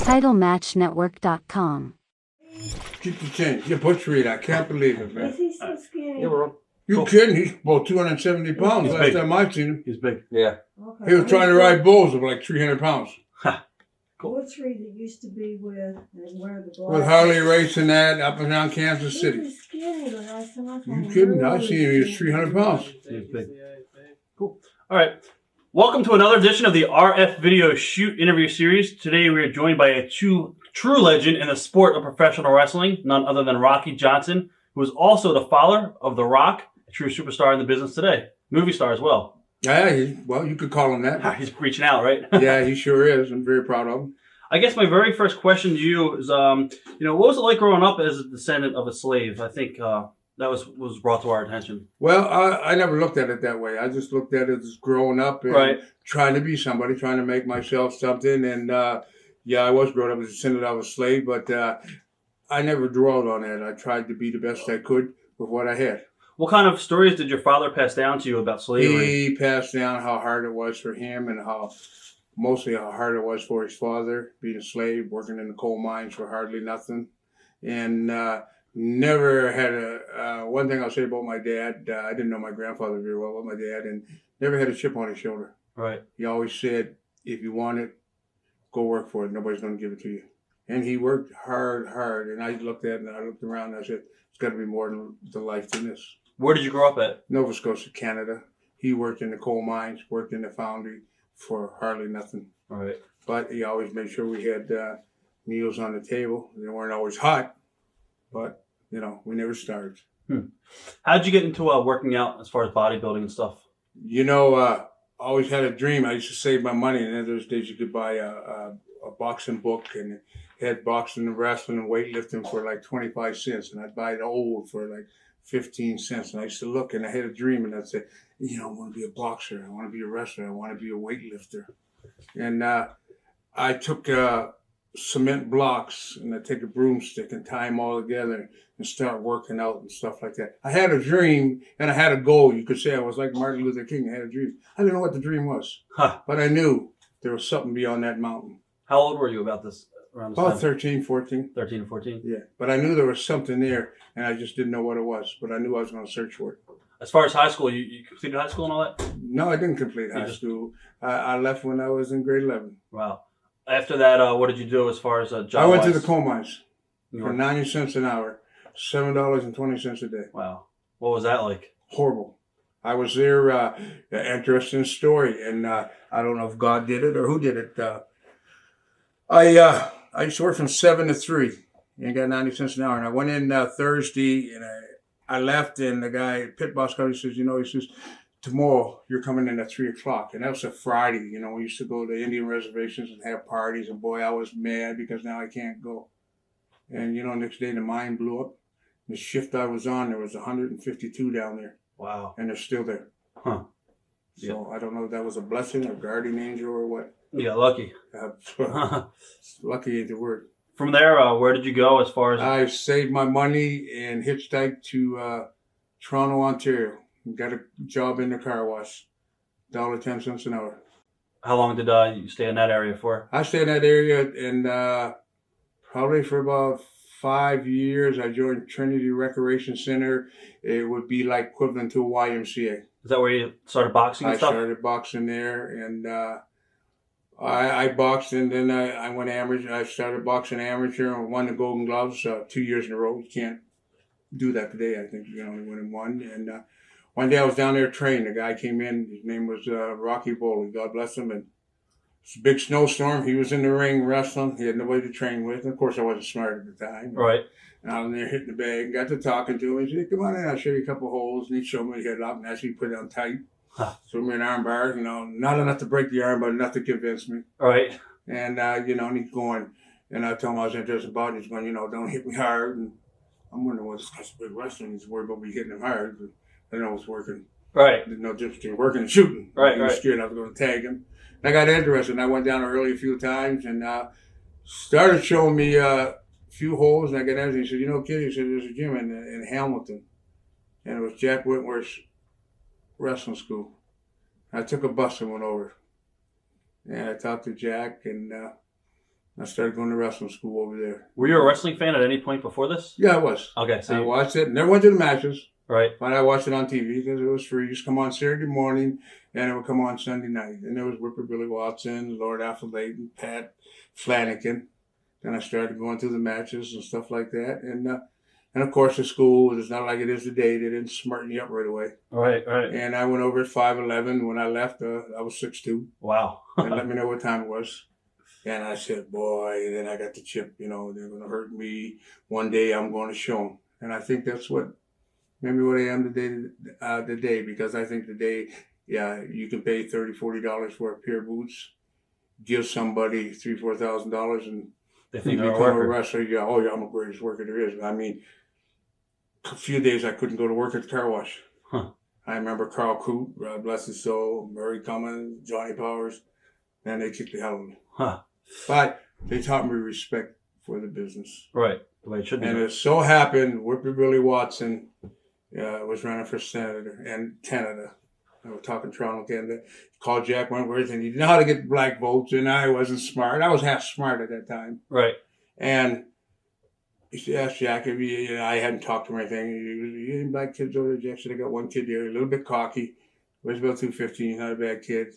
TitleMatchNetwork.com. Keep the change. Your butchery, I can't believe it, man. Is he so skinny? Yeah, we're on. You kidding? He's about 270 pounds last time I seen him. He's big. Yeah. Okay. He was trying to ride bulls of like 300 pounds. Butchery that used to be with and wear the glasses. With Harley Race and that up and down Kansas He City. was skinny the last time I saw him. You kidding? I Really seen him. He was skinny. 300 pounds. He's big. Cool. All right. Welcome to another edition of the RF Video Shoot interview series. Today we are joined by a true legend in the sport of professional wrestling, none other than Rocky Johnson, who is also the father of The Rock, a true superstar in the business today. Movie star as well. Yeah, well, you could call him that. He's reaching out, right? Yeah, he sure is. I'm very proud of him. I guess my very first question to you is, what was it like growing up as a descendant of a slave? I think that was brought to our attention. Well, I never looked at it that way. I just looked at it as growing up and trying to be somebody, trying to make myself something. And, I was brought up as a descendant of a slave, but I never dwelled on that. I tried to be the best I could with what I had. What kind of stories did your father pass down to you about slavery? He passed down how hard it was for him and mostly how hard it was for his father, being a slave, working in the coal mines for hardly nothing. And never had one thing I'll say about my dad, I didn't know my grandfather very well, but my dad, and never had a chip on his shoulder. Right. He always said, if you want it, go work for it. Nobody's going to give it to you. And he worked hard. And I looked around and I said, it's got to be more to life than this. Where did you grow up at? Nova Scotia, Canada. He worked in the coal mines, worked in the foundry for hardly nothing. All right. But he always made sure we had meals on the table. They weren't always hot, but, we never starved. How did you get into working out as far as bodybuilding and stuff? I always had a dream. I used to save my money, and in those days you could buy a boxing book, and it had boxing and wrestling and weightlifting for like 25 cents, and I'd buy it old for like 15 cents. And I used to look, and I had a dream, and I'd say, I want to be a boxer. I want to be a wrestler. I want to be a weightlifter. And I took cement blocks, and I'd take a broomstick and tie them all together and start working out and stuff like that. I had a dream, and I had a goal. You could say I was like Martin Luther King. I had a dream. I didn't know what the dream was, but I knew there was something beyond that mountain. How old were you about this? About 13, 14. 13 or 14? Yeah, but I knew there was something there, and I just didn't know what it was, but I knew I was going to search for it. As far as high school, you completed high school and all that? No, I didn't complete high school. I left when I was in grade 11. Wow. After that, what did you do as far as job-wise? I went to the coal mines for 90 cents an hour, $7.20 a day. Wow. What was that like? Horrible. I was there, an interesting story, and I don't know if God did it or who did it. I used to work from 7 to 3 and got 90 cents an hour. And I went in Thursday, and I left, and the guy, pit boss, he says, tomorrow you're coming in at 3 o'clock. And that was a Friday. We used to go to Indian reservations and have parties. And boy, I was mad because now I can't go. And, next day the mine blew up. The shift I was on, there was 152 down there. Wow. And they're still there. Huh. So I don't know if that was a blessing or guardian angel or what. You got lucky. Lucky ain't the word. From there, where did you go as far as... I saved my money and hitchhiked to Toronto, Ontario. Got a job in the car wash. $1.10 an hour. How long did you stay in that area for? I stayed in that area, and probably for about 5 years. I joined Trinity Recreation Center. It would be like equivalent to a YMCA. Is that where you started boxing and stuff? I started boxing there, and I boxed, and then I went amateur. I started boxing amateur and won the Golden Gloves 2 years in a row. You can't do that today. I think you can only win in one. And one day I was down there training. A guy came in. His name was Rocky Bowley. God bless him. And it's a big snowstorm. He was in the ring wrestling. He had nobody to train with. And of course, I wasn't smart at the time. Right. And I was there hitting the bag and got to talking to him. He said, come on in, I'll show you a couple holes. And he showed me the headlock and actually put it on tight. Threw me an arm bar, not enough to break the arm, but enough to convince me. Right. And, and he's going, and I told him I was interested about it. He's going, don't hit me hard. And I'm wondering, well, this guy's big wrestling. He's worried about me hitting him hard. But I know it's working. Right. There's no difference between working and shooting. Right, I was scared I was going to tag him. And I got interested, and I went down early a few times and started showing me a few holes. And I got interested. He said, kid, he said, there's a gym in Hamilton. And it was Jack Whitworth's wrestling school. I took a bus and went over. And I talked to Jack, and I started going to wrestling school over there. Were you a wrestling fan at any point before this? Yeah, I was. Okay, I watched it. Never went to the matches. Right. But I watched it on TV because it was free. It used to come on Saturday morning, and it would come on Sunday night. And there was Whipper Billy Watson, Lord Affleton, Pat Flanagan. Then I started going through the matches and stuff like that. And of course, the school, it's not like it is today. They didn't smarten you up right away. Right, right. And I went over at 5'11". When I left, I was 6'2". Wow. And let me know what time it was. And I said, boy, then I got the chip, they're going to hurt me. One day I'm going to show them. And I think that's maybe what I am today, because I think today, you can pay $30, $40 for a pair of boots, give somebody $3,000, $4,000, and they think you become a wrestler. Yeah, I'm the greatest worker there is. I mean, a few days I couldn't go to work at the car wash. Huh. I remember Carl Coop, God bless his soul, Murray Cummins, Johnny Powers, and they kicked the hell out of me. Huh. But they taught me respect for the business. Right, the way it should be. And it so happened, Whipper Billy Watson was running for senator and Canada. I was talking Toronto, Canada. Called Jack Wentworth, and he didn't know how to get black votes, and I wasn't smart. I was half smart at that time. Right. And he asked Jack if I hadn't talked to him or anything. He any black kids over there? Jack said, I got one kid there, a little bit cocky. Weighs about 215, not a bad kid.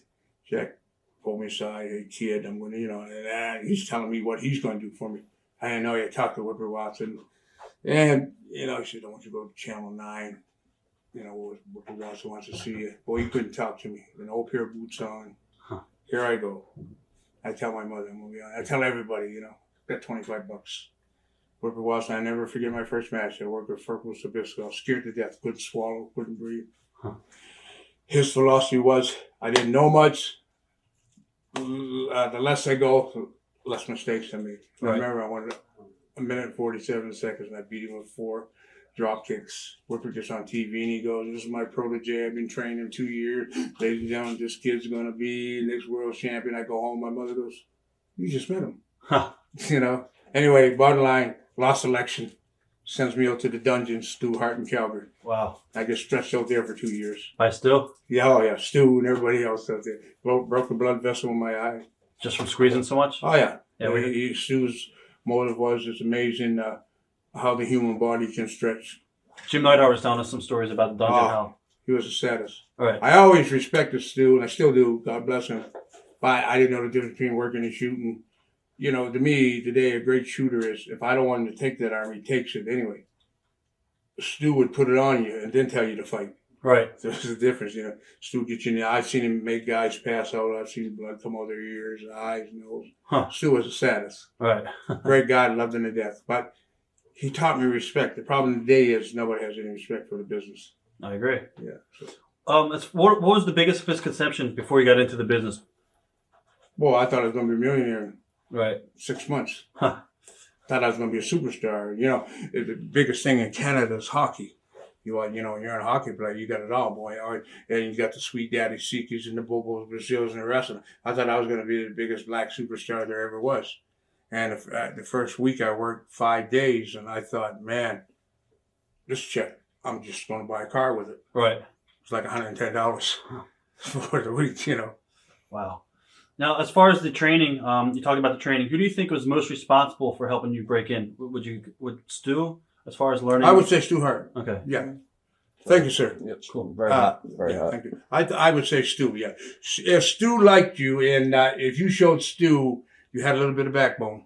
Jack pulled me aside, hey kid, I'm going to, and he's telling me what he's going to do for me. I didn't know he had talked to Whipper Watson. And, he said, I want you to go to Channel 9. Whipper Watson wants to see you. Boy, he couldn't talk to me. An old pair of boots on. Huh. Here I go. I tell my mother, I tell everybody, got $25. Whipper Watson, I never forget my first match. I worked with Fargo Brothers. I was scared to death. Couldn't swallow, couldn't breathe. Huh. His philosophy was, I didn't know much. The less I go, the less mistakes I make. Right. I remember I went 1 minute and 47 seconds, and I beat him with 4 drop kicks. Whipper gets on TV, and he goes, this is my protege. I've been training him 2 years. Ladies and gentlemen, this kid's going to be next world champion. I go home. My mother goes, you just met him. Huh. Anyway, bottom line, lost election. Sends me out to the dungeon, Stu Hart in Calgary. Wow. I get stretched out there for 2 years. By Stu? Yeah, Stu and everybody else out there. Broke a blood vessel in my eye. Just from squeezing so much? Oh, yeah. Yeah, Stu's motive was, it's amazing how the human body can stretch. Jim Neidhart was telling us some stories about the dungeon hell. He was the saddest. All right. I always respected Stu, and I still do. God bless him. But I didn't know the difference between working and shooting. To me, today, a great shooter is, if I don't want him to take that arm, he takes it anyway. Stu would put it on you and then tell you to fight. Right. There's a difference, Stu gets you in the eye. I've seen him make guys pass out. I've seen blood come out of their ears, eyes, nose. Huh. Stu was the saddest. Right. Great guy, loved him to death. But he taught me respect. The problem today is nobody has any respect for the business. I agree. Yeah. So. What was the biggest misconception before you got into the business? Well, I thought I was going to be a millionaire in Right. 6 months. Huh. Thought I was going to be a superstar. The biggest thing in Canada is hockey. You're a hockey player, you got it all, boy. And you got the sweet daddy Sikis and the Bobos, Brazils, and the wrestling. I thought I was going to be the biggest black superstar there ever was. And the first week I worked 5 days, and I thought, man, this check, I'm just going to buy a car with it. Right. It's like $110 for the week, Wow. Now, as far as the training, you talked about the training. Who do you think was most responsible for helping you break in? Would Stu, as far as learning? I would say Stu Hart. Okay. Yeah. Thank you, sir. Yes. Cool. Very hot. Very hot. Thank you. I would say Stu, yeah. If Stu liked you, and if you showed Stu, you had a little bit of backbone.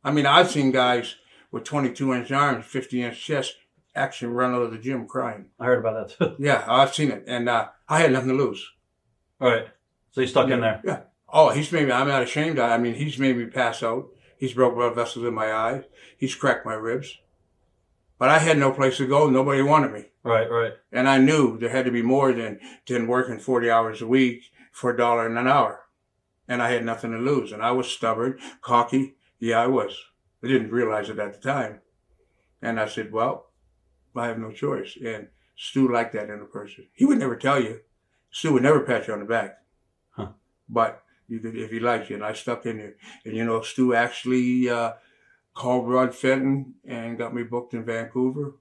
I mean, I've seen guys with 22-inch arms, 50-inch chest, actually run out of the gym crying. I heard about that too. Yeah, I've seen it. And I had nothing to lose. All right. So you stuck in there. Yeah. Oh, I'm not ashamed. He's made me pass out. He's broke blood vessels in my eyes. He's cracked my ribs. But I had no place to go. Nobody wanted me. Right. And I knew there had to be more than working 40 hours a week for $1 an hour. And I had nothing to lose. And I was stubborn, cocky. Yeah, I was. I didn't realize it at the time. And I said, well, I have no choice. And Stu liked that in a person. He would never tell you. Stu would never pat you on the back. Huh. But you could, if he liked you, and I stuck in there. And Stu actually called Rod Fenton and got me booked in Vancouver.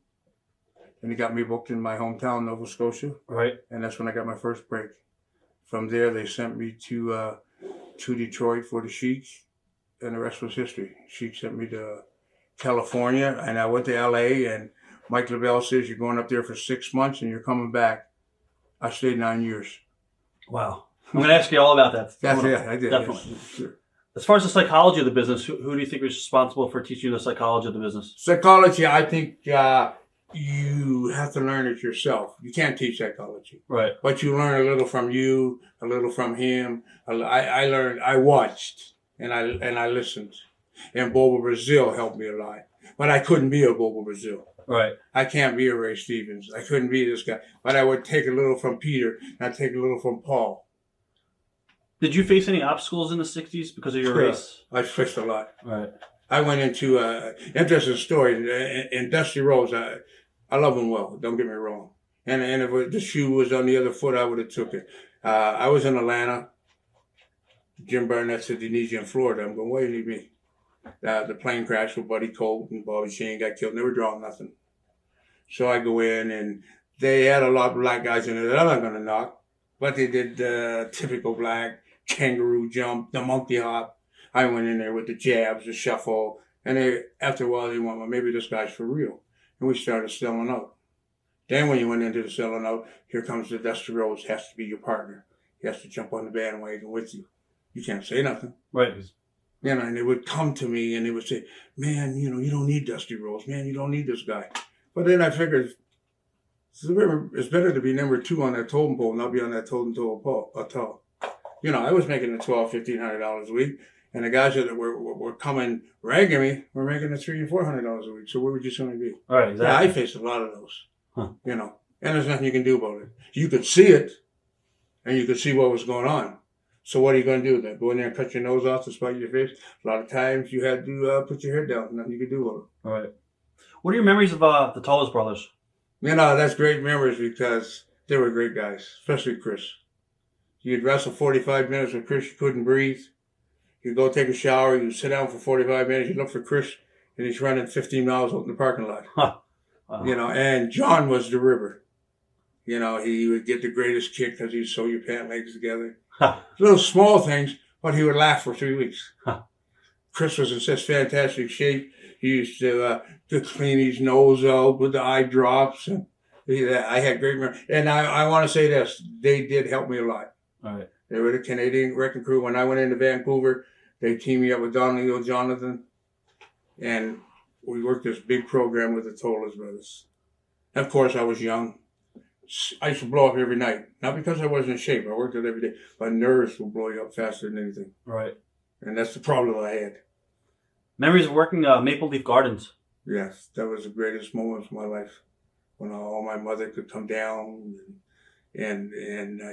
And he got me booked in my hometown, Nova Scotia. Right. And that's when I got my first break. From there, they sent me to Detroit for the Sheik. and the rest was history. She sent me to California, and I went to L.A., and Mike LaBelle says, you're going up there for 6 months, and you're coming back. I stayed 9 years. Wow. I'm going to ask you all about that. Yeah, I did. Definitely. Yes, sure. As far as the psychology of the business, who do you think is responsible for teaching you the psychology of the business? Psychology, I think you have to learn it yourself. You can't teach psychology. Right. But you learn a little from you, a little from him. I learned, I watched, and I listened. And Bobo Brazil helped me a lot. But I couldn't be a Bobo Brazil. Right. I can't be a Ray Stevens. I couldn't be this guy. But I would take a little from Peter, and I'd take a little from Paul. Did you face any obstacles in the 60s because of your race? I switched a lot. Right. I went into interesting story. In Dusty Rhodes, I love him well. Don't get me wrong. And if the shoe was on the other foot, I would have took it. I was in Atlanta. Jim Barnett said, "You need you in Florida." I'm going, "Why do you need me?" The plane crashed with Buddy Colt and Bobby Shane got killed. Never drawing nothing. So I go in, and they had a lot of black guys in there that I'm not going to knock. But they did the typical black kangaroo jump, the monkey hop. I went in there with the jabs, the shuffle. And after a while, they went, well, maybe this guy's for real. And we started selling out. Then when you went into the selling out, here comes the Dusty Rhodes, has to be your partner. He has to jump on the bandwagon with you. You can't say nothing. Right. You know, and they would come to me and they would say, "Man, you know, you don't need Dusty Rhodes. Man, you don't need this guy." But then I figured, it's better to be number 2 on that totem pole, not be on that totem pole. You know, I was making the $1,200, $1,500 a week, and the guys that were coming ragging me were making the $300 and $400 a week. So where would you suddenly be? All right, exactly. Yeah, I faced a lot of those. You know, and there's nothing you can do about it. You could see it, and you could see what was going on. So what are you going to do? Go in there and cut your nose off to spite your face? A lot of times you had to put your head down. Nothing you could do about it. All right. What are your memories of the Tallest brothers? You know, that's great memories because they were great guys, especially Chris. You'd wrestle 45 minutes with Chris, you couldn't breathe. You'd go take a shower, you'd sit down for 45 minutes, you'd look for Chris, and he's running 15 miles out in the parking lot. Wow. You know, and John was the river. You know, he would get the greatest kick because he'd sew your pant legs together. Little small things, but he would laugh for 3 weeks. Chris was in such fantastic shape. He used to clean his nose out with the eye drops. And I had great memories. And I want to say this, they did help me a lot. All right. They were the Canadian wrecking crew. When I went into Vancouver, they teamed me up with Don Leo Jonathan. And we worked this big program with the Tollers brothers. And of course, I was young. I used to blow up every night. Not because I wasn't in shape. I worked it every day. But nerves will blow you up faster than anything. Right. And that's the problem I had. Memories of working Maple Leaf Gardens. Yes, that was the greatest moment of my life. When all my mother could come down and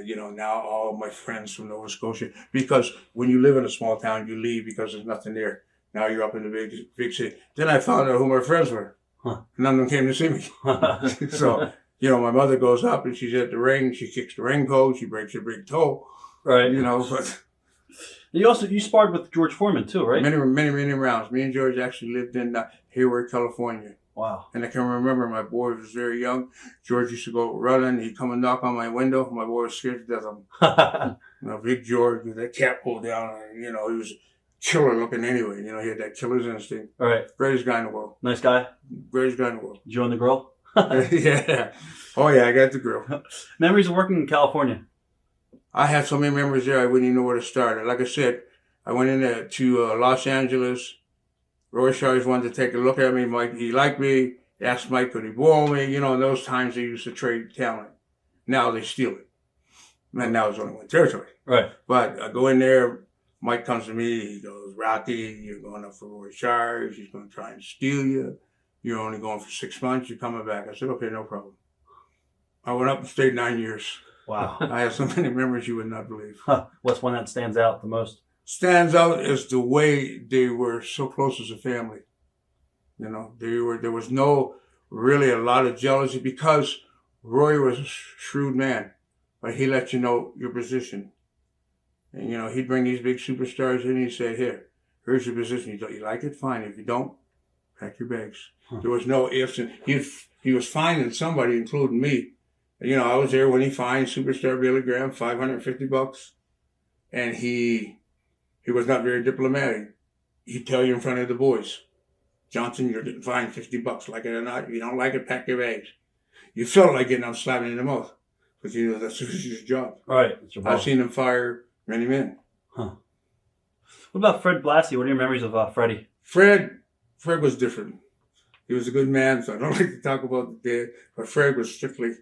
you know, now all my friends from Nova Scotia. Because when you live in a small town, you leave because there's nothing there. Now you're up in the big city. Then I found out who my friends were. None of them came to see me. So, you know, my mother goes up and she's at the ring. She kicks the ring post. She breaks her big toe. Right. You know, but you sparred with George Foreman too, right? many rounds. Me and George actually lived in Hayward, California. Wow. And I can remember my boy was very young. George used to go running. He'd come and knock on my window. My boy was scared to death of him. You know, big George with that cap pulled down. And, you know, he was killer looking anyway. You know, he had that killer's instinct. All right. Greatest guy in the world. Nice guy. Greatest guy in the world. Did you own the grill? Yeah. Oh, yeah, I got the grill. Memories of working in California. I had so many memories there, I wouldn't even know where to start. Like I said, I went in there to Los Angeles. Roy Shires wanted to take a look at me. Mike, he liked me. Asked Mike, could he bowl me? You know, in those times they used to trade talent. Now they steal it. And now it's only one territory. Right. But I go in there. Mike comes to me. He goes, "Rocky, you're going up for Roy Shires. He's going to try and steal you. You're only going for 6 months. You're coming back." I said, "Okay, no problem." I went up and stayed 9 years. Wow. I have so many memories you would not believe. What's one that stands out the most? Stands out is the way they were so close as a family. You know, there was no really a lot of jealousy because Roy was a shrewd man, but he let you know your position. And, you know, he'd bring these big superstars in and he'd say, here's your position. You like it? Fine. If you don't, pack your bags. There was no ifs. And he was finding somebody, including me. You know, I was there when he fined Superstar Billy Graham $550. And he was not very diplomatic. he'd tell you in front of the boys, Johnson, you're getting fined $50. Like it or not, if you don't like it, pack your bags. You felt like getting up slapping in the mouth, but you know that's his job. Right. It's your I've boss. seen him fire many men. Huh. What about Fred Blassie? What are your memories of Freddie? Fred was different. He was a good man, so I don't like to talk about the dead, but Fred was strictly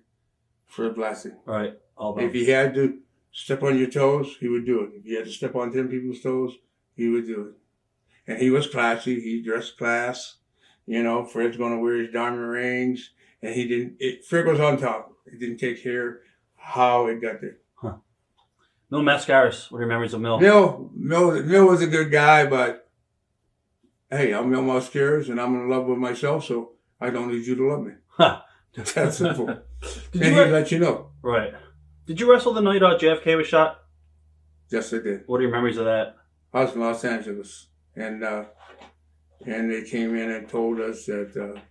Fred Blassie. Right. All about If he had to step on your toes, he would do it. If he had to step on 10 people's toes, he would do it. And he was classy. He dressed class. You know, Fred's going to wear his diamond rings. And he didn't, Fred was on top. He didn't take care how it got there. Huh. Mil Mascaris. What are your memories of Mil? Mil was a good guy, but hey, I'm Mil Mascaris and I'm in love with myself, so I don't need you to love me. Huh. That's simple. And he'd let you know. Right. Did you wrestle the night JFK was shot? Yes, I did. What are your memories of that? I was in Los Angeles, and they came in and told us that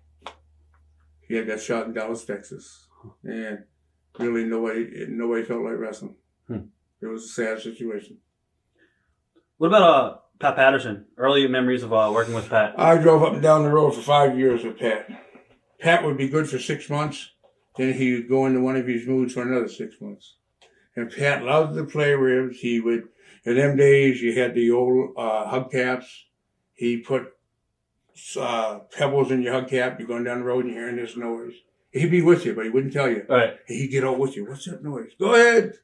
he had got shot in Dallas, Texas, and really nobody felt like wrestling. It was a sad situation. What about Pat Patterson? Early memories of working with Pat? I drove up and down the road for 5 years with Pat. Pat would be good for 6 months, then he would go into one of his moods for another 6 months. And Pat loved to play ribs. He would, in them days, you had the old hubcaps. He put pebbles in your hubcap. You're going down the road and you're hearing this noise. He'd be with you, but he wouldn't tell you. Right. He'd get out with you. What's that noise? Go ahead.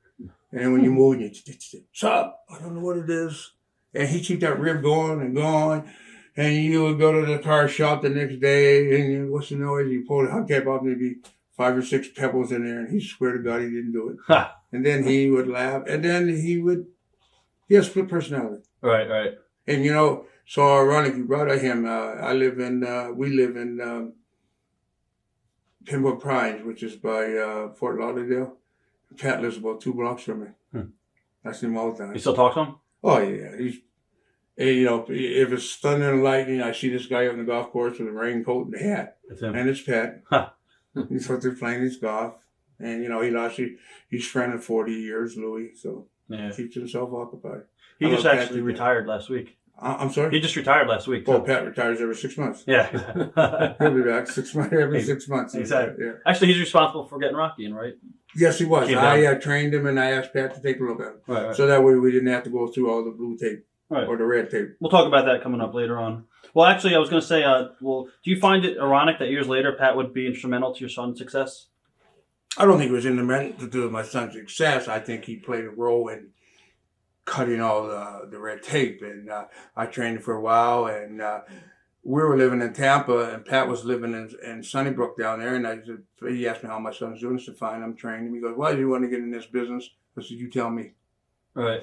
And when you move, you what's up? I don't know what it is. And he'd keep that rib going and going. And you would go to the car shop the next day, and you, what's the noise? You pull the hubcap off, and there'd be 5 or 6 pebbles in there, and he swear to God he didn't do it. Ha. And then he would laugh, and then he had split personality. Right. And you know, so ironic you brought up him. We live in Pembroke Pines, which is by Fort Lauderdale. Pat lives about 2 blocks from me. I see him all the time. You still talk to him? Oh yeah, you know, if it's thunder and lightning, I see this guy on the golf course with a raincoat and a hat. That's him. And it's Pat. Huh. He's out there playing his golf. And, you know, he lost his friend of 40 years, Louis, so Yeah. keeps himself occupied. He I just love Pat actually to retired last week. I'm sorry? He just retired last week. Well, too. Pat retires every 6 months. Yeah. He'll be back 6 months, every 6 months. Exactly. Yeah. Actually, he's responsible for getting Rocky in, right? Yes, he was. Came I down. trained him, and I asked Pat to take a look at him. Right. So that way we didn't have to go through all the blue tape Right. or the red tape. We'll talk about that coming up later on. Well, actually, I was going to say, do you find it ironic that years later Pat would be instrumental to your son's success? I don't think it was instrumental to do with my son's success. I think he played a role in cutting all the red tape. And I trained him for a while, and we were living in Tampa, and Pat was living in Sunnybrook down there. And he asked me how my son's doing. I said, fine, I'm training him. He goes, why do you want to get in this business? I said, you tell me. Right.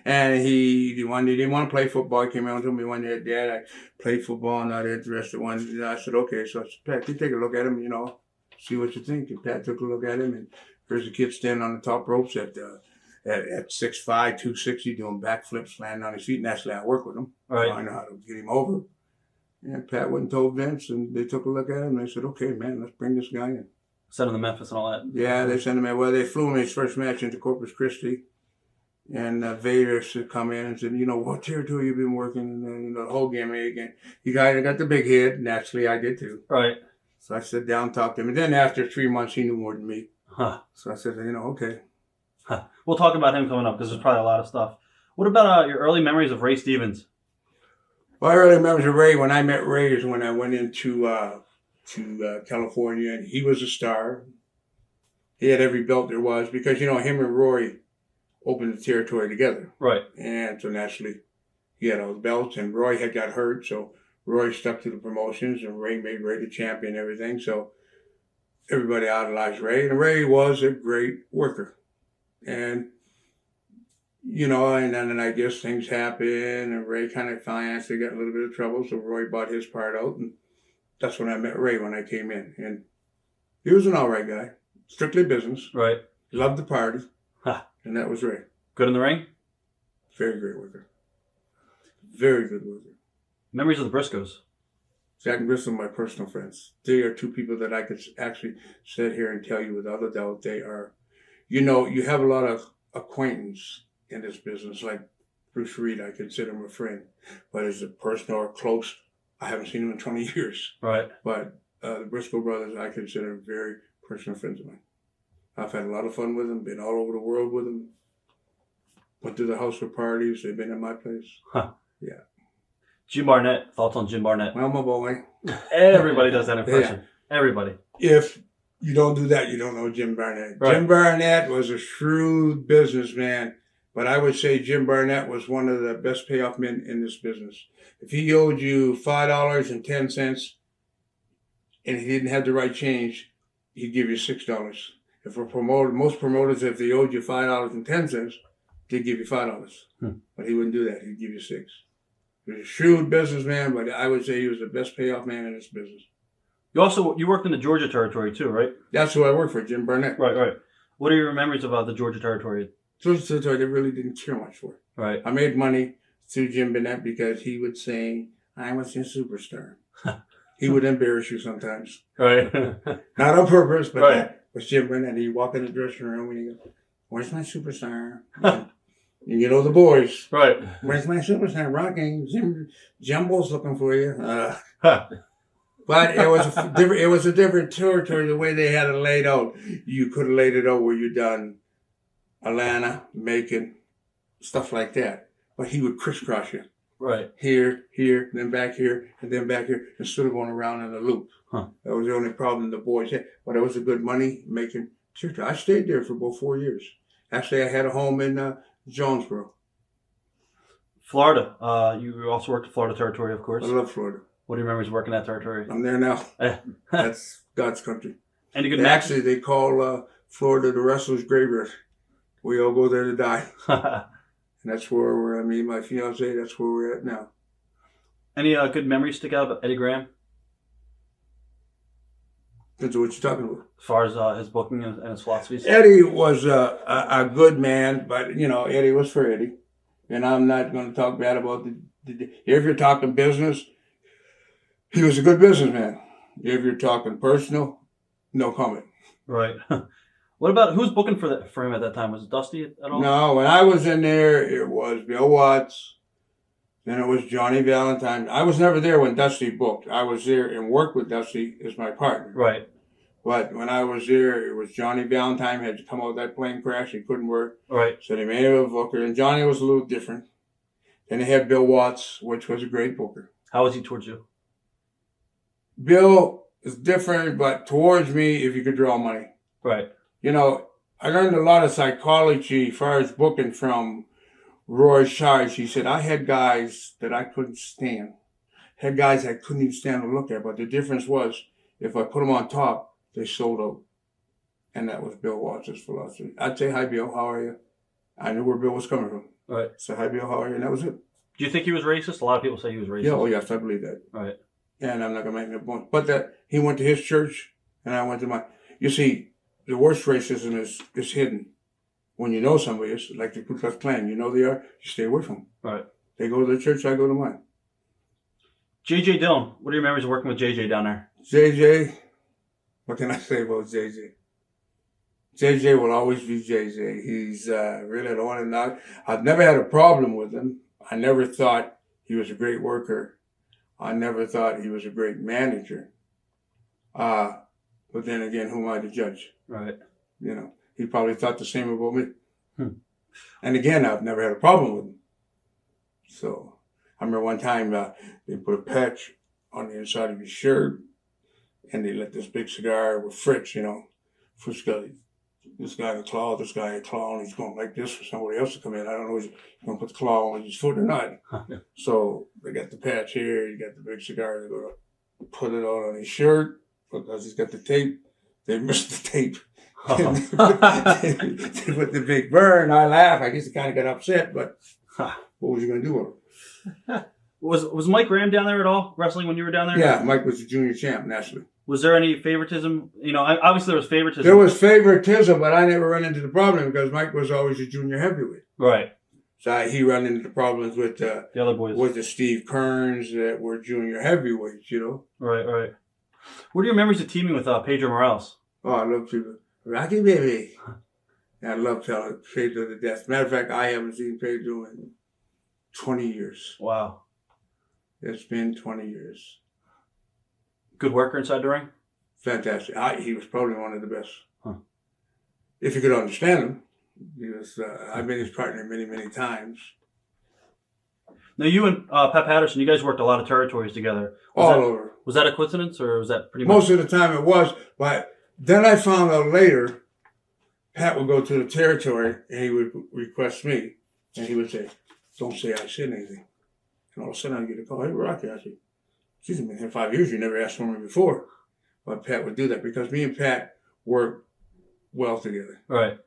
And he didn't want to play football. He came around to me one day, Dad, I played football, not interested. I said, okay. So I said, Pat, you take a look at him, you know, see what you think. And Pat took a look at him, and here's a kid standing on the top ropes at 6'5", 260, doing backflips, landing on his feet. And actually, I work with him. Right. So I know how to get him over. And Pat went and told Vince, and they took a look at him, and they said, okay, man, let's bring this guy in. Sent him to Memphis and all that. Yeah, they sent him in. Well, they flew him his first match into Corpus Christi. And Vader should come in and said, you know, what territory you been working? And then, you know, the whole gimmick. And he got the big head. Naturally, I did too. Right. So I sat down, talked to him. And then after 3 months, he knew more than me. Huh. So I said, you know, okay. Huh. We'll talk about him coming up because there's probably a lot of stuff. What about your early memories of Ray Stevens? Well, I really remember Ray. When I met Ray is when I went into California, and he was a star. He had every belt there was because, you know, him and Roy opened the territory together. Right. And so naturally, he had all the belts, and Roy had got hurt, so Roy stuck to the promotions, and Ray made Ray the champion and everything. So everybody idolized Ray, and Ray was a great worker. And, you know, and then I guess things happened, and Ray kind of financially got in a little bit of trouble, so Roy bought his part out, and that's when I met Ray when I came in. And he was an all right guy, strictly business. Right. Loved the party. Huh. And that was Ray. Good in the ring? Very great worker. Very good worker. Memories of the Briscoes? Jack and Bristol are my personal friends. They are two people that I could actually sit here and tell you without a doubt they are. You know, you have a lot of acquaintance in this business. Like Bruce Reed, I consider him a friend. But as a person or close, I haven't seen him in 20 years. Right. But the Briscoe brothers, I consider very personal friends of mine. I've had a lot of fun with them, been all over the world with them. Went to the house for parties. They've been at my place. Huh. Yeah. Jim Barnett. Thoughts on Jim Barnett? Well, my boy. Everybody does that impression. Yeah. Everybody. If you don't do that, you don't know Jim Barnett. Right. Jim Barnett was a shrewd businessman, but I would say Jim Barnett was one of the best payoff men in this business. If he owed you $5.10 and he didn't have the right change, he'd give you $6. If a promoter, most promoters, if they owed you $5.10, they'd give you $5. But he wouldn't do that. He'd give you $6. He was a shrewd businessman, but I would say he was the best payoff man in this business. You worked in the Georgia territory too, right? That's who I worked for, Jim Barnett. Right. What are your memories about the Georgia territory? Georgia territory, they really didn't care much for. Right. I made money through Jim Barnett because he would say, I was your superstar. He would embarrass you sometimes. Right. Not on purpose, but right. That was Jim Barnett. He'd walk in the dressing room and he'd go, where's my superstar? And you know the boys. Right. Where's my superstar? Rocking. Jumbo's looking for you. But it was a different territory, the way they had it laid out. You could have laid it out where you done Atlanta, Macon, stuff like that. But he would crisscross you. Right. Here, then back here, and then back here, instead of going around in a loop. Huh. That was the only problem the boys had. But it was a good money-making territory. I stayed there for about 4 years. Actually, I had a home in Jonesboro. Florida. You also worked the Florida territory, of course. I love Florida. What do you remember working that territory? I'm there now. That's God's country. Any good matches? Actually, they call Florida the wrestler's graveyard. We all go there to die. And that's where me and my fiance, that's where we're at now. Any good memories stick out of Eddie Graham? Depends on what you're talking about. As far as his booking and his philosophies? Eddie was a good man, but, Eddie was for Eddie. And I'm not going to talk bad about if you're talking business, he was a good businessman. If you're talking personal, no comment. Right. What about who's booking for him at that time? Was it Dusty at all? No, when I was in there, it was Bill Watts. Then it was Johnny Valentine. I was never there when Dusty booked. I was there and worked with Dusty as my partner. Right. But when I was there, it was Johnny Valentine had to come out of that plane crash. He couldn't work. Right. So they made him a booker. And Johnny was a little different. Then they had Bill Watts, which was a great booker. How was he towards you? Bill is different, but towards me, if you could draw money. Right. I learned a lot of psychology as far as booking from Roy Charge. He said, I had guys that I couldn't stand. Had guys I couldn't even stand to look at. But the difference was, if I put them on top, they sold out. And that was Bill Watts' philosophy. I'd say, hi, Bill, how are you? I knew where Bill was coming from. Right. So, hi, Bill, how are you? And that was it. Do you think he was racist? A lot of people say he was racist. Yeah, oh, yes, I believe that. Right. And I'm not going to make no point. But that he went to his church, and I went to mine. You see, the worst racism is hidden. When you know somebody, it's like the Ku Klux Klan. You know they are, you stay away from them. Right. They go to the church, I go to mine. J.J. Dillon, what are your memories of working with J.J. down there? J.J., what can I say about J.J.? J.J. will always be J.J. He's really the one and not. I've never had a problem with him. I never thought he was a great worker. I never thought he was a great manager. But then again, who am I to judge? Right. He probably thought the same about me. And again, I've never had a problem with him. So I remember one time they put a patch on the inside of his shirt, and they lit this big cigar with Fritz, Fritz got this guy a claw, and he's going like this for somebody else to come in. I don't know if he's going to put the claw on his foot or not. So they got the patch here, you got the big cigar, they're going to put it on his shirt because he's got the tape. They missed the tape. They put the big burn. I laugh. I guess he kind of got upset, but what was you going to do with him? Was Mike Graham down there at all, wrestling when you were down there? Yeah, Mike was the junior champ nationally. Was there any favoritism? Obviously there was favoritism. There was favoritism, but I never run into the problem because Mike was always a junior heavyweight. Right. So he ran into the problems with the other boys. With the Steve Kearns that were junior heavyweights, Right. What are your memories of teaming with Pedro Morales? Oh, I love Pedro. Rocky baby. I love telling Pedro to death. Matter of fact, I haven't seen Pedro in 20 years. Wow. It's been 20 years. Good worker inside the ring? Fantastic. He was probably one of the best. Huh. If you could understand him. He was, I've been his partner many, many times. Now, you and Pat Patterson, you guys worked a lot of territories together. All over. Was that a coincidence, or was that pretty much? Most of the time it was, but then I found out later, Pat would go to the territory and he would request me, and he would say, "Don't say I said anything." And all of a sudden I get a call, "Hey, Rocky," I said, "Geez, I've been here 5 years, you never asked for me before." But Pat would do that because me and Pat worked well together. Right.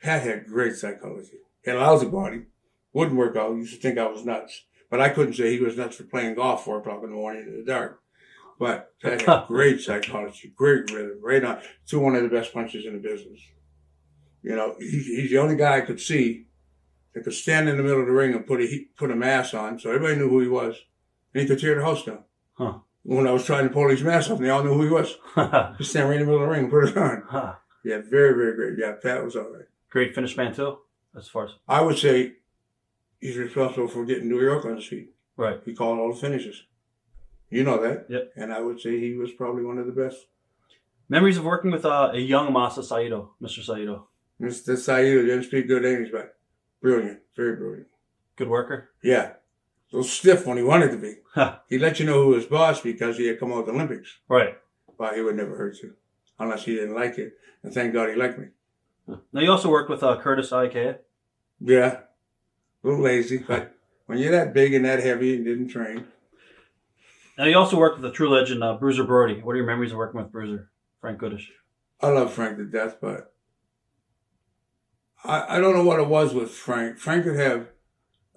Pat had great psychology. He had a lousy body, wouldn't work out, used to think I was nuts. But I couldn't say he was nuts for playing golf 4 o'clock in the morning in the dark. But Pat had great psychology, great rhythm, great on. Threw one of the best punches in the business. You know, he's the only guy I could see that could stand in the middle of the ring and put a mask on so everybody knew who he was. And he could tear the house down. Huh. When I was trying to pull his mask off, and they all knew who he was. Just stand right in the middle of the ring and put it on. Huh. Yeah, very, very great. Yeah, Pat was all right. Great finish man, too, as far as... I would say he's responsible for getting New York on his feet. Right. He called all the finishes. You know that. Yep. And I would say he was probably one of the best. Memories of working with a young Masa Saito, Mr. Saito. Mr. Saito didn't speak good English, but brilliant. Very brilliant. Good worker? Yeah. A little stiff when he wanted to be. Huh. He let you know who was boss because he had come out of the Olympics. Right. But he would never hurt you unless he didn't like it. And thank God he liked me. Now, you also worked with Curtis Ike. Yeah. A little lazy, but when you're that big and that heavy and didn't train. Now, you also worked with the true legend, Bruiser Brody. What are your memories of working with Bruiser? Frank Goodish. I love Frank to death, but I don't know what it was with Frank. Frank could have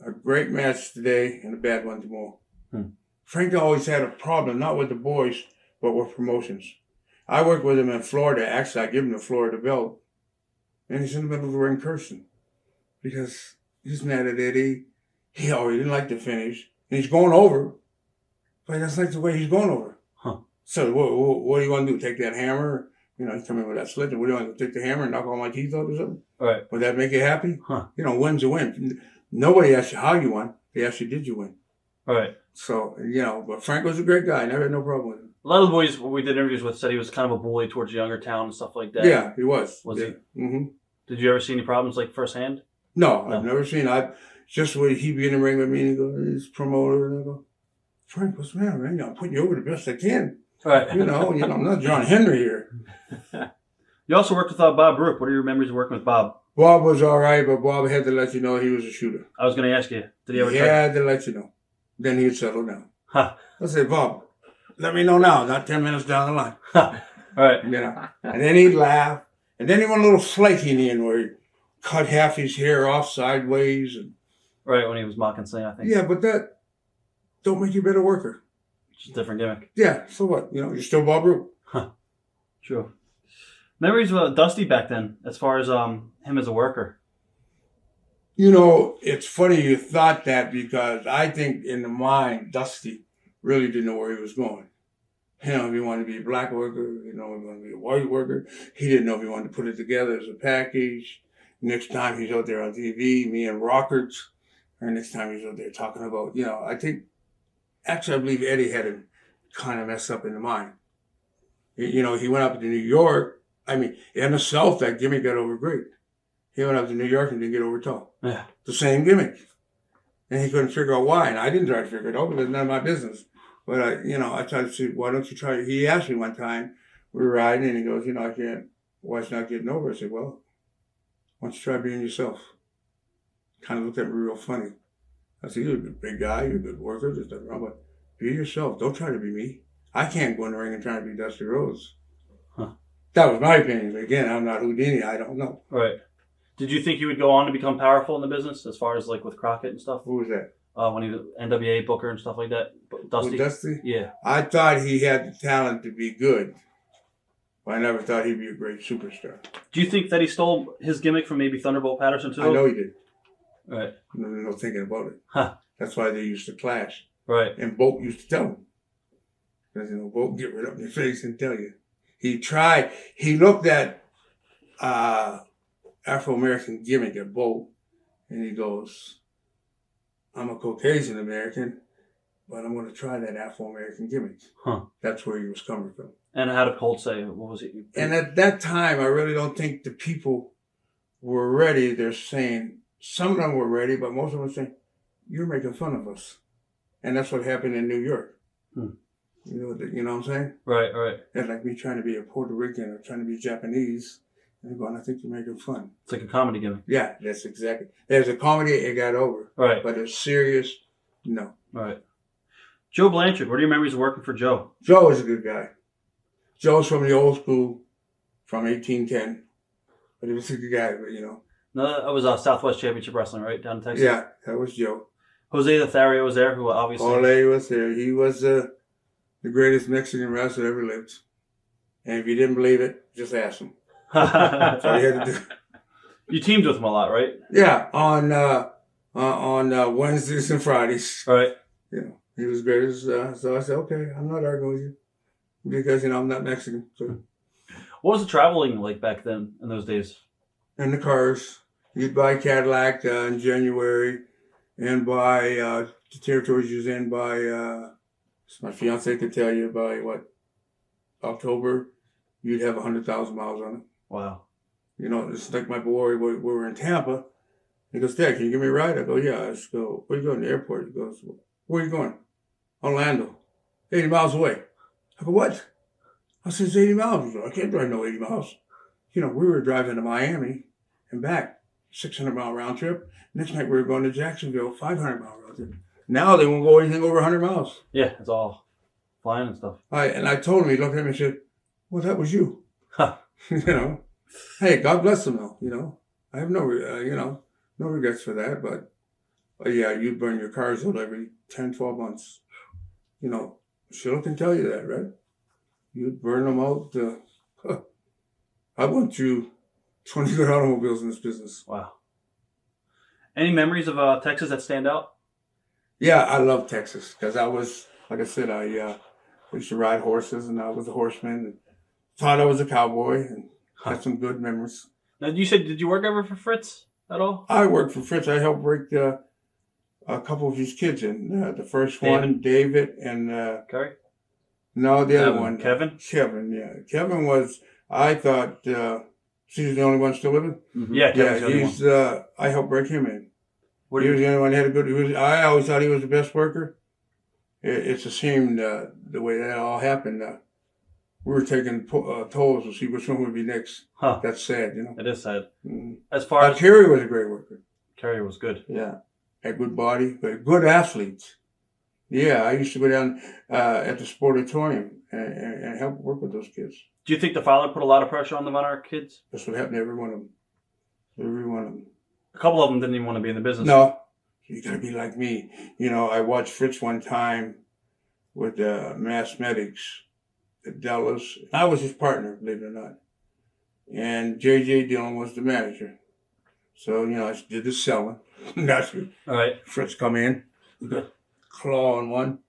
a great match today and a bad one tomorrow. Frank always had a problem, not with the boys, but with promotions. I worked with him in Florida. Actually, I gave him the Florida belt. And he's in the middle of the ring cursing. Because he's mad at Eddie. He didn't like the finish. And he's going over. But that's like the way he's going over. Huh. So what do you want to do? Take that hammer? You know, he's coming with that sledge. What do you want to do? Take the hammer and knock all my teeth out or something? Right. Would that make you happy? Huh. You know, win's a win. Nobody asked you how you won. They asked you, did you win? Right. So, you know, but Frank was a great guy. I never had no problem with him. A lot of the boys we did interviews with said he was kind of a bully towards the younger town and stuff like that. Yeah, he was. Was yeah. he? Mm-hmm. Did you ever see any problems like firsthand? No, I've never seen it. Just when he'd be in the ring with me and he go, he's promoter, and I go, Frank, what's the matter, man? I'm putting you over the best I can. Right. You know, I'm not John Henry here. You also worked with Bob Roop. What are your memories of working with Bob? Bob was all right, but Bob had to let you know he was a shooter. I was going to ask you. Did he ever He had to let you know. Then he'd settle down. Huh. I said, Bob, let me know now, not 10 minutes down the line. All right. You know, and then he'd laugh. And then he went a little flaky in the end where he cut half his hair off sideways. And Right, when he was mocking Sting, I think. yeah, but that don't make you a better worker. It's a different gimmick. Yeah, so what? You know, you're still Bob Roop. Huh. True. Memories of Dusty back then, as far as him as a worker. You know, it's funny you thought that because I think in the mind, Dusty really didn't know where he was going. You know, if he wanted to be a black worker, you know, if he wanted to be a white worker. He didn't know if he wanted to put it together as a package. Next time he's out there on TV, me and Rockers. And next time he's out there talking about, you know, I think, actually I believe Eddie had him kind of messed up in the mind. You know, he went up to New York. I mean, in the South, that gimmick got over great. He went up to New York and didn't get over tall. Yeah. The same gimmick. And he couldn't figure out why. And I didn't try to figure it out because it's none of my business. But I tried to see, why don't you try it? He asked me one time, we were riding and he goes, you know, I can't, why it's not getting over? I said, well, why don't you try being yourself? Kind of looked at me real funny. I said, you're a good big guy, you're a good worker, there's nothing wrong, but be yourself. Don't try to be me. I can't go in the ring and try to be Dusty Rhodes. Huh. That was my opinion. Again, I'm not Houdini, I don't know. Right. Did you think he would go on to become powerful in the business as far as like with Crockett and stuff? Who was that? When he was NWA booker and stuff like that? Dusty? With Dusty? Yeah. I thought he had the talent to be good, but I never thought he'd be a great superstar. Do you think that he stole his gimmick from maybe Thunderbolt Patterson too? I know he did. Right. No thinking about it. Huh. That's why they used to clash. Right. And Bolt used to tell him. Because, you know, Bolt get right up in your face and tell you. He tried, he looked at Afro-American gimmick at Bolt, and he goes, I'm a Caucasian American, but I'm going to try that Afro-American gimmick. Huh. That's where he was coming from. And how did Colt say? What was it? And at that time, I really don't think the people were ready. They're saying, some of them were ready, but most of them were saying, you're making fun of us. And that's what happened in New York. Hmm. You know what I'm saying? Right, right. It's like me trying to be a Puerto Rican or trying to be Japanese. And they're going, I think you're making fun. It's like a comedy gimmick. Yeah, that's exactly. There's a comedy, it got over. Right. But it's serious, no. Right. Joe Blanchard, what are your memories of working for Joe? Joe was a good guy. Joe's from the old school, from 1810. But he was a good guy, but No, that was Southwest Championship Wrestling, right? Down in Texas? Yeah, that was Joe. Jose Lothario was there, who obviously... Ole was there. He was the greatest Mexican wrestler ever lived. And if you didn't believe it, just ask him. That's all you had to do. You teamed with him a lot, right? Yeah, on Wednesdays and Fridays. Right. He was great. So I said, okay, I'm not arguing with you. Because, I'm not Mexican. So. What was the traveling like back then, in those days? In the cars. You'd buy Cadillac in January and buy the territories you was in by, my fiance could tell you, by October, you'd have 100,000 miles on it. Wow. It's like my boy, we were in Tampa. He goes, Dad, can you give me a ride? I go, yeah. I just go, where you going to the airport? He goes, where are you going? Orlando. 80 miles away. I go, what? I said, it's 80 miles. He goes, I can't drive no 80 miles. We were driving to Miami and back, 600-mile round trip. Next night we were going to Jacksonville, 500-mile round trip. Now they won't go anything over 100 miles. Yeah, it's all flying and stuff. And I told him, he looked at me and said, well, that was you. Huh. Hey, God bless them though, I have no regrets for that, but yeah, you burn your cars out every 10, 12 months. Sheila can tell you that, right? You'd burn them out. I went through 20 good automobiles in this business. Wow. Any memories of Texas that stand out? Yeah, I love Texas because I was, like I said, I used to ride horses and I was a horseman and thought I was a cowboy and had some good memories. Now, you said, did you work ever for Fritz at all? I worked for Fritz. I helped break a couple of his kids in. The first David? one, David, and... Kerry? No, the other one. Kevin? Kevin, yeah. Kevin was, I thought, he's the only one still living? Mm-hmm. Yeah, Kevin's he's, the only one. I helped break him in. What He was the only one that had a good, I always thought he was the best worker. It's a shame the way that all happened. We were taking tolls to see which one would be next. Huh. That's sad, It is sad. Mm-hmm. As far as... Kerry was a great worker. Kerry was good. Yeah. Had good body, but good athletes. Yeah, I used to go down at the Sportatorium and help work with those kids. Do you think the father put a lot of pressure on the Von Erich kids? That's what happened to every one of them. Every one of them. A couple of them didn't even want to be in the business. No, you got to be like me. I watched Fritz one time with Mass Medics at Dallas. I was his partner, believe it or not. And J.J. Dillon was the manager. So, I did the selling. That's it. All right. Fritz come in, claw on one,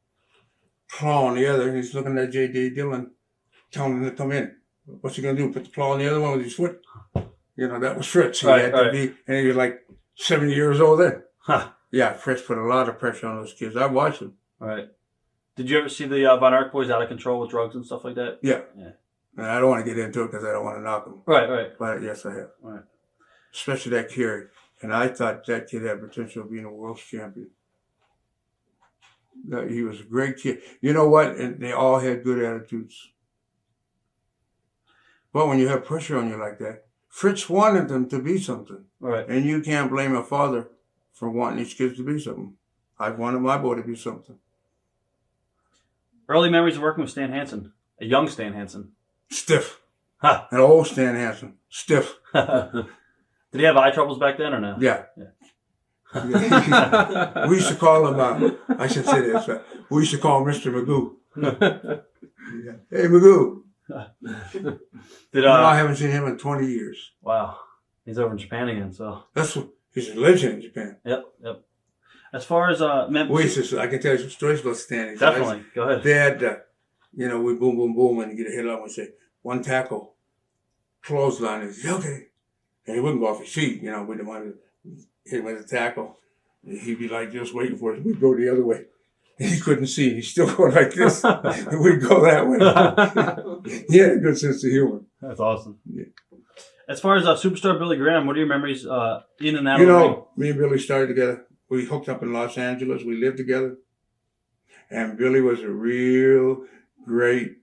claw on the other. And he's looking at J.J. Dillon, telling him to come in. What's he going to do? Put the claw on the other one with his foot? That was Fritz. He had to be, and he was like 70 years old then. Huh. Yeah, Fritz put a lot of pressure on those kids. I watched them. All right. Did you ever see the Von Erich boys out of control with drugs and stuff like that? Yeah. And I don't want to get into it because I don't want to knock them. Right. But yes, I have. Right. Especially that Kerry. And I thought that kid had potential of being a world champion. He was a great kid. You know what? And they all had good attitudes. But when you have pressure on you like that, Fritz wanted them to be something. Right. And you can't blame a father for wanting these kids to be something. I wanted my boy to be something. Early memories of working with Stan Hansen. A young Stan Hansen. Stiff. Huh. An old Stan Hansen. Stiff. Did he have eye troubles back then or no? Yeah. We used to call him, I should say this, we used to call him Mr. Magoo. Hey, Magoo. I haven't seen him in 20 years. Wow. He's over in Japan again, so. He's a legend in Japan. Yep. As far as Memphis. I can tell you some stories about Stan. Definitely. Go ahead. They had, we boom, boom, boom, and you get a hit on and say, one tackle, clothesline, and he said, okay. And he wouldn't go off his feet, we didn't want to hit him with a tackle. He'd be like just waiting for us. We'd go the other way. He couldn't see. He's still going like this. And we'd go that way. He had a good sense of humor. That's awesome. Yeah. As far as Superstar Billy Graham, what are your memories in and out You of the ring? know, me and Billy started together. We hooked up in Los Angeles. We lived together. And Billy was a real great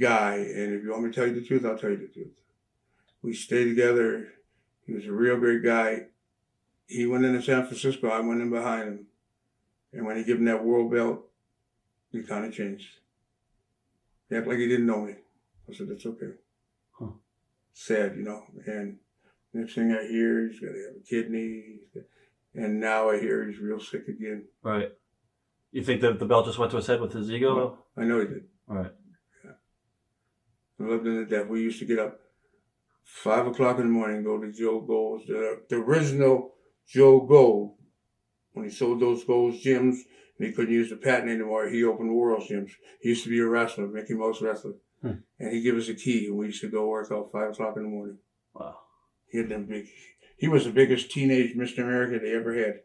guy. And if you want me to tell you the truth, I'll tell you the truth. We stayed together. He was a real great guy. He went into San Francisco. I went in behind him. And when he gave him that world belt, he kind of changed. He acted like he didn't know me. I said, that's okay. Huh. Sad, you know. And next thing I hear, he's got to have a kidney. And now I hear he's real sick again. Right. You think that the belt just went to his head with his ego? Well, I know he did. All right. Yeah. I loved him to death. We used to get up 5 o'clock in the morning and go to Joe Gold's, the original Joe Gold. When he sold those Gold's gyms and he couldn't use the patent anymore, he opened the World's gyms. He used to be a wrestler, Mickey Mouse wrestler. And he'd give us a key and we used to go work out 5 o'clock in the morning. Wow. He had them big. He was the biggest teenage Mr. America they ever had.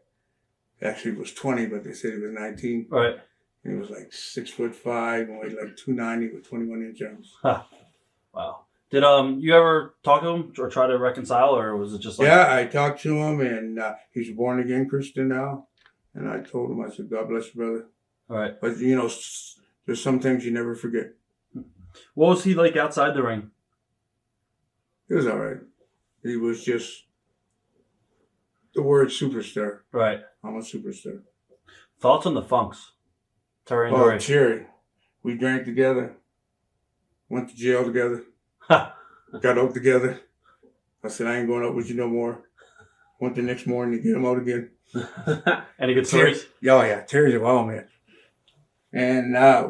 Actually, he was 20, but they said he was 19. Right. And he was like 6'5" and weighed like 290 with 21-inch arms. Huh. Wow. Did you ever talk to him or try to reconcile, or was it just like... Yeah, I talked to him, and he's a born-again Christian now. And I told him, I said, God bless you, brother. All right. But, you know, there's some things you never forget. What was he like outside the ring? He was all right. He was just the word superstar. Right. I'm a superstar. Thoughts on the Funks? Terry and Oh, Dory. Terry. We drank together. Went to jail together. Ha. Got out together. I said, I ain't going out with you no more. Went the next morning to get him out again. Any good stories? Oh, yeah. Terry's a wild man. And I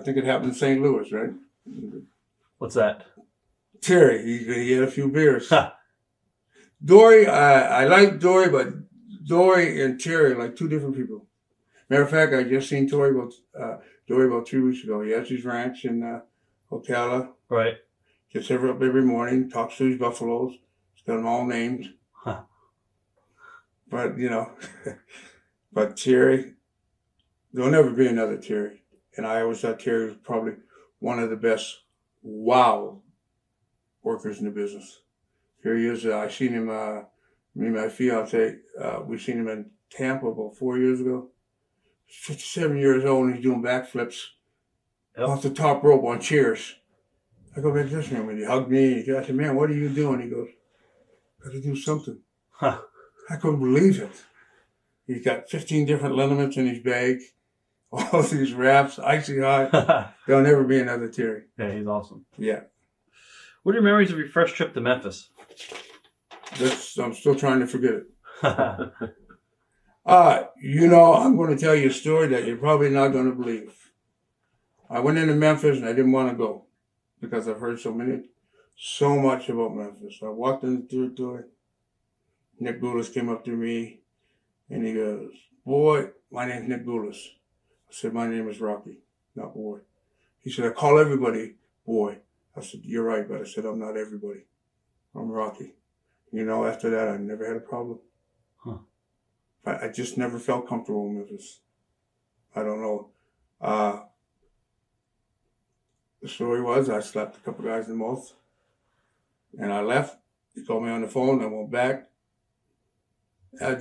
think it happened in St. Louis, right? What's that? Terry, he had a few beers. Dory, I like Dory, but Dory and Terry are like two different people. Matter of fact, I just seen Dory about 3 weeks ago. He has his ranch in Ocala. Right. Gets up every morning, talks to his buffaloes. He's got them all named. Huh. But, you know, but Terry, there'll never be another Terry. And I always thought Terry was probably one of the best workers in the business. Here he is. I seen him, me and my fiance, we seen him in Tampa about 4 years ago. 57 years old and he's doing backflips off the top rope on chairs. I go back to this man with you. Hugged me. I said, man, what are you doing? He goes, got to do something. Huh. I couldn't believe it. He's got 15 different liniments in his bag. All these wraps, icy hot. There'll never be another Terry. Yeah, he's awesome. Yeah. What are your memories of your first trip to Memphis? I'm still trying to forget it. You know, I'm going to tell you a story that you're probably not going to believe. I went into Memphis and I didn't want to go because I've heard so much about Memphis. I walked in the territory. Nick Goulas came up to me and he goes, boy, my name's Nick Goulas. I said, my name is Rocky, not boy. He said, I call everybody boy. I said, you're right, but I said, I'm not everybody. I'm Rocky. You know, after that, I never had a problem. Huh. I just never felt comfortable in Memphis. I don't know. The story was I slapped a couple guys in the mouth and I left. He called me on the phone. I went back. I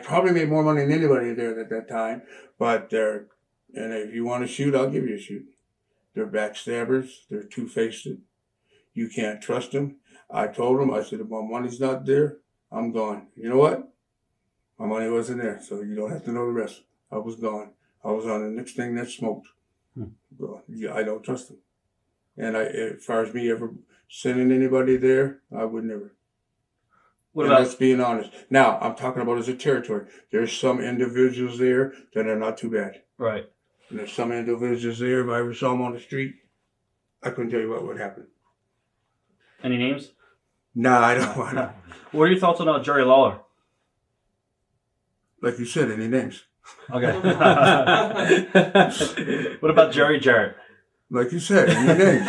probably made more money than anybody there at that time, but and if you want to shoot, I'll give you a shoot. They're backstabbers. They're two-faced. You can't trust them. I told them, I said, if my money's not there, I'm gone. You know what? My money wasn't there, so you don't have to know the rest. I was gone. I was on the next thing that smoked. Yeah, I don't trust them. And as far as me ever sending anybody there, I would never. What about? Let's being honest. Now, I'm talking about as a territory. There's some individuals there that are not too bad. Right. And there's some individuals there, if I ever saw them on the street, I couldn't tell you what would happen. Any names? Nah, I don't want to. What are your thoughts on Jerry Lawler? Like you said, any names? Okay. What about Jerry Jarrett? Like you said, any names?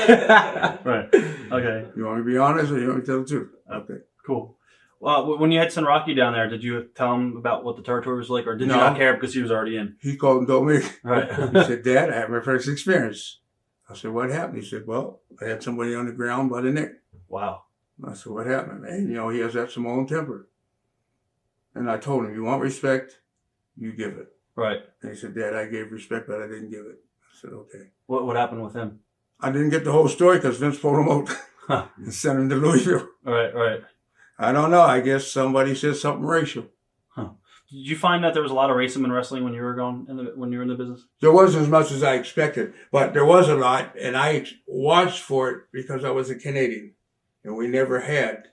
Right. Okay. You want me to be honest or you want me to tell the truth? Okay. Cool. When you had Son Rocky down there, did you tell him about what the territory was like, or did you No. not care because he was already in? He called and told me. Right. He said, Dad, I had my first experience. I said, what happened? He said, well, I had somebody on the ground by the neck. Wow. I said, what happened, man? You know, he has that Samoan temper. And I told him, you want respect, you give it. Right. And he said, Dad, I gave respect, but I didn't give it. I said, okay. What happened with him? I didn't get the whole story because Vince pulled him out and sent him to Louisville. Right. I don't know. I guess somebody said something racial. Huh. Did you find that there was a lot of racism in wrestling when you were when you were in the business? There wasn't as much as I expected, but there was a lot, and I watched for it because I was a Canadian, and we never had,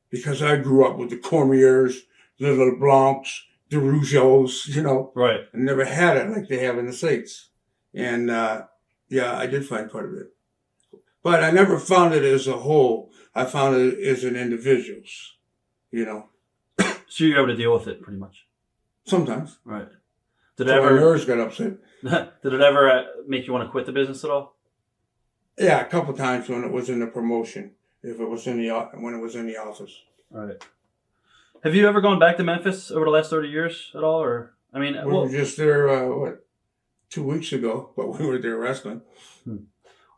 because I grew up with the Cormiers, the LeBlancs, the Rougeaus, you know. Right. And never had it like they have in the States. And, yeah, I did find quite a bit. But I never found it as a whole. I found it as an individuals, you know. So you were able to deal with it pretty much? Sometimes. Right. Did it So my ever nerves got upset. Did it ever make you want to quit the business at all? Yeah, a couple times when it was in the promotion, if it was when it was in the office. Right. Have you ever gone back to Memphis over the last 30 years at all? Or I mean, We were just there, 2 weeks ago, but we were there wrestling.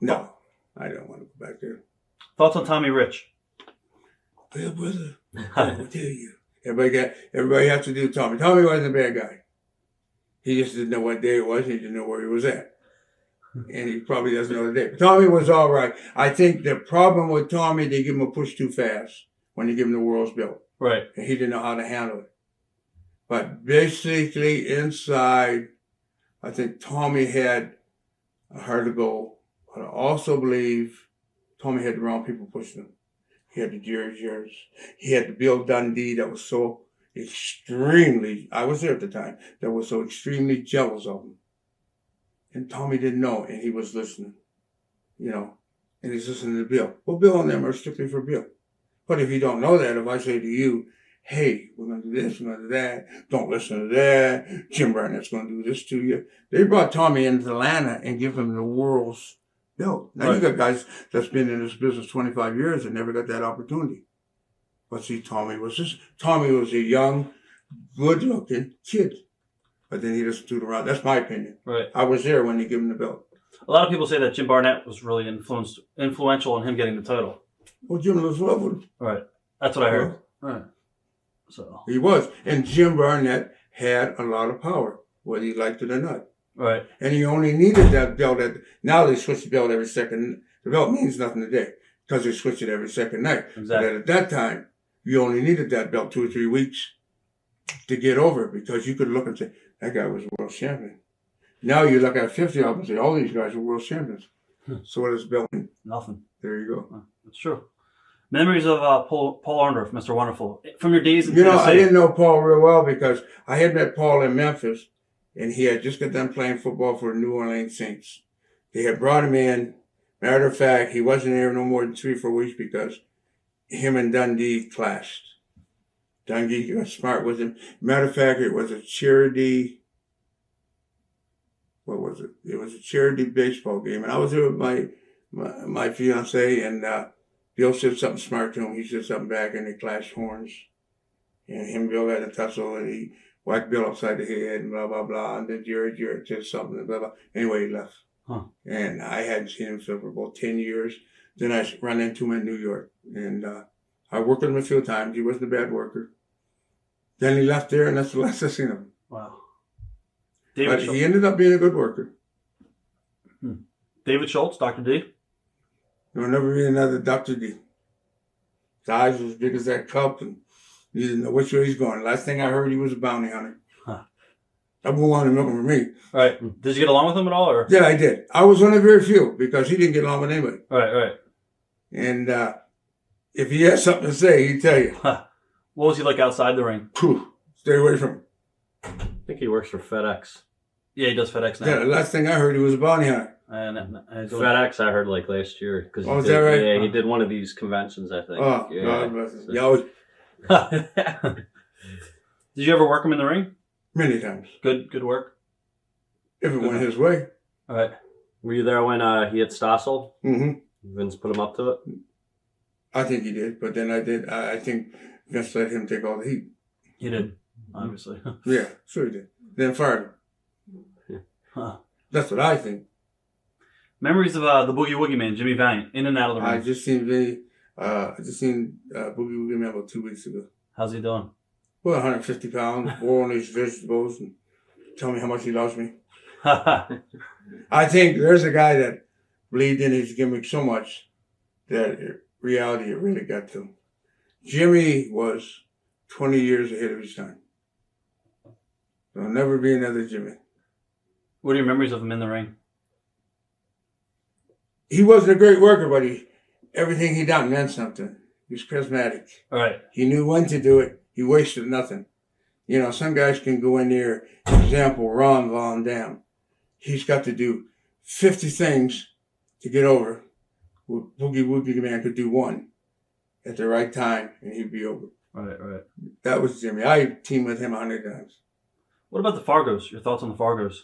No, I don't want to go back there. Thoughts on Tommy Rich? Well, brother, I will tell you. Everybody has to do Tommy. Tommy wasn't a bad guy. He just didn't know what day it was. He didn't know where he was at. And he probably doesn't know the day. But Tommy was all right. I think the problem with Tommy, they give him a push too fast when they give him the world's belt. Right. And he didn't know how to handle it. But basically, inside, I think Tommy had a heart to go. But I also believe Tommy had the wrong people pushing him. He had the Jerry Jarrett's. He had the Bill Dundee that was so extremely, I was there at the time, that was so extremely jealous of him. And Tommy didn't know, and he was listening, you know, and he's listening to Bill. Well, Bill and them are strictly for Bill. But if you don't know that, if I say to you, hey, we're going to do this, we're going to do that, don't listen to that, Jim Barnett's going to do this to you. They brought Tommy into Atlanta and give him the world's belt. Now, you got guys that's been in this business 25 years and never got that opportunity. But see, Tommy was a young, good-looking kid. But then he just threw it around. That's my opinion. Right. I was there when they gave him the belt. A lot of people say that Jim Barnett was really influential in him getting the title. Well, Jim was in love with him. Right. That's what I heard. Right. So he was. And Jim Barnett had a lot of power, whether you liked it or not. Right. And he only needed that belt. Now they switch the belt every second. The belt means nothing today because they switch it every second night. Exactly. But at that time, you only needed that belt 2 or 3 weeks to get over it because you could look and say, that guy was world champion. Now you look at 50 of them and say, all these guys are world champions. So what does the belt mean? Nothing. There you go. That's true. Memories of Paul Orndorff, Mr. Wonderful. From your days in You know, Tennessee. I didn't know Paul real well because I had met Paul in Memphis, and he had just got done playing football for the New Orleans Saints. They had brought him in. Matter of fact, he wasn't there no more than 3 or 4 weeks because him and Dundee clashed. Dundee got smart with him. Matter of fact, it was a charity. What was it? It was a charity baseball game, and I was there with my fiance, and Bill said something smart to him. He said something back, and they clashed horns. And him and Bill had a tussle, and he whacked Bill upside the head, and blah, blah, blah. And then Jerry said something, and blah, blah. Anyway, he left. Huh. And I hadn't seen him for about 10 years. Then I ran into him in New York. And I worked with him a few times. He wasn't a bad worker. Then he left there, and that's the last I seen of him. Wow. But he ended up being a good worker. David Schultz, Dr. D. There will never be another Dr. D. His eyes was as big as that cup, and you didn't know which way he's going. Last thing I heard, he was a bounty hunter. Huh. That boy wanted milking for me. Right. Did you get along with him at all? Or? Yeah, I did. I was one of very few because he didn't get along with anybody. Right. And if he had something to say, he'd tell you. Huh. What was he like outside the ring? Stay away from him. I think he works for FedEx. Yeah, he does FedEx now. Yeah, the last thing I heard, he was a bounty hunter. FedEx, I heard like last year. Oh, is that right? Yeah, he did one of these conventions, I think. Oh, yeah. God bless him. Yeah, Did you ever work him in the ring? many times. Good work. If it went his way. All right. Were you there when he hit Stossel? Mm-hmm. Vince put him up to it? I think he did, but then I think Vince let him take all the heat. He did, obviously. Yeah, sure he did. Then fired him. Huh. That's what I think. Memories of the Boogie Woogie Man, Jimmy Valiant, in and out of the ring. I just seen Boogie Woogie Man about 2 weeks ago. How's he doing? Well, 150 pounds, boiled his vegetables, and tell me how much he loves me. I think there's a guy that believed in his gimmick so much that reality it really got to him. Jimmy was 20 years ahead of his time. There'll never be another Jimmy. What are your memories of him in the ring? He wasn't a great worker, but everything he done meant something. He was charismatic. All right. He knew when to do it. He wasted nothing. You know, some guys can go in there, example, Ron Von Dam. He's got to do 50 things to get over. Boogie Woogie Man could do one at the right time, and he'd be over. Right. That was Jimmy. I teamed with him 100 times. What about the Fargos? Your thoughts on the Fargos?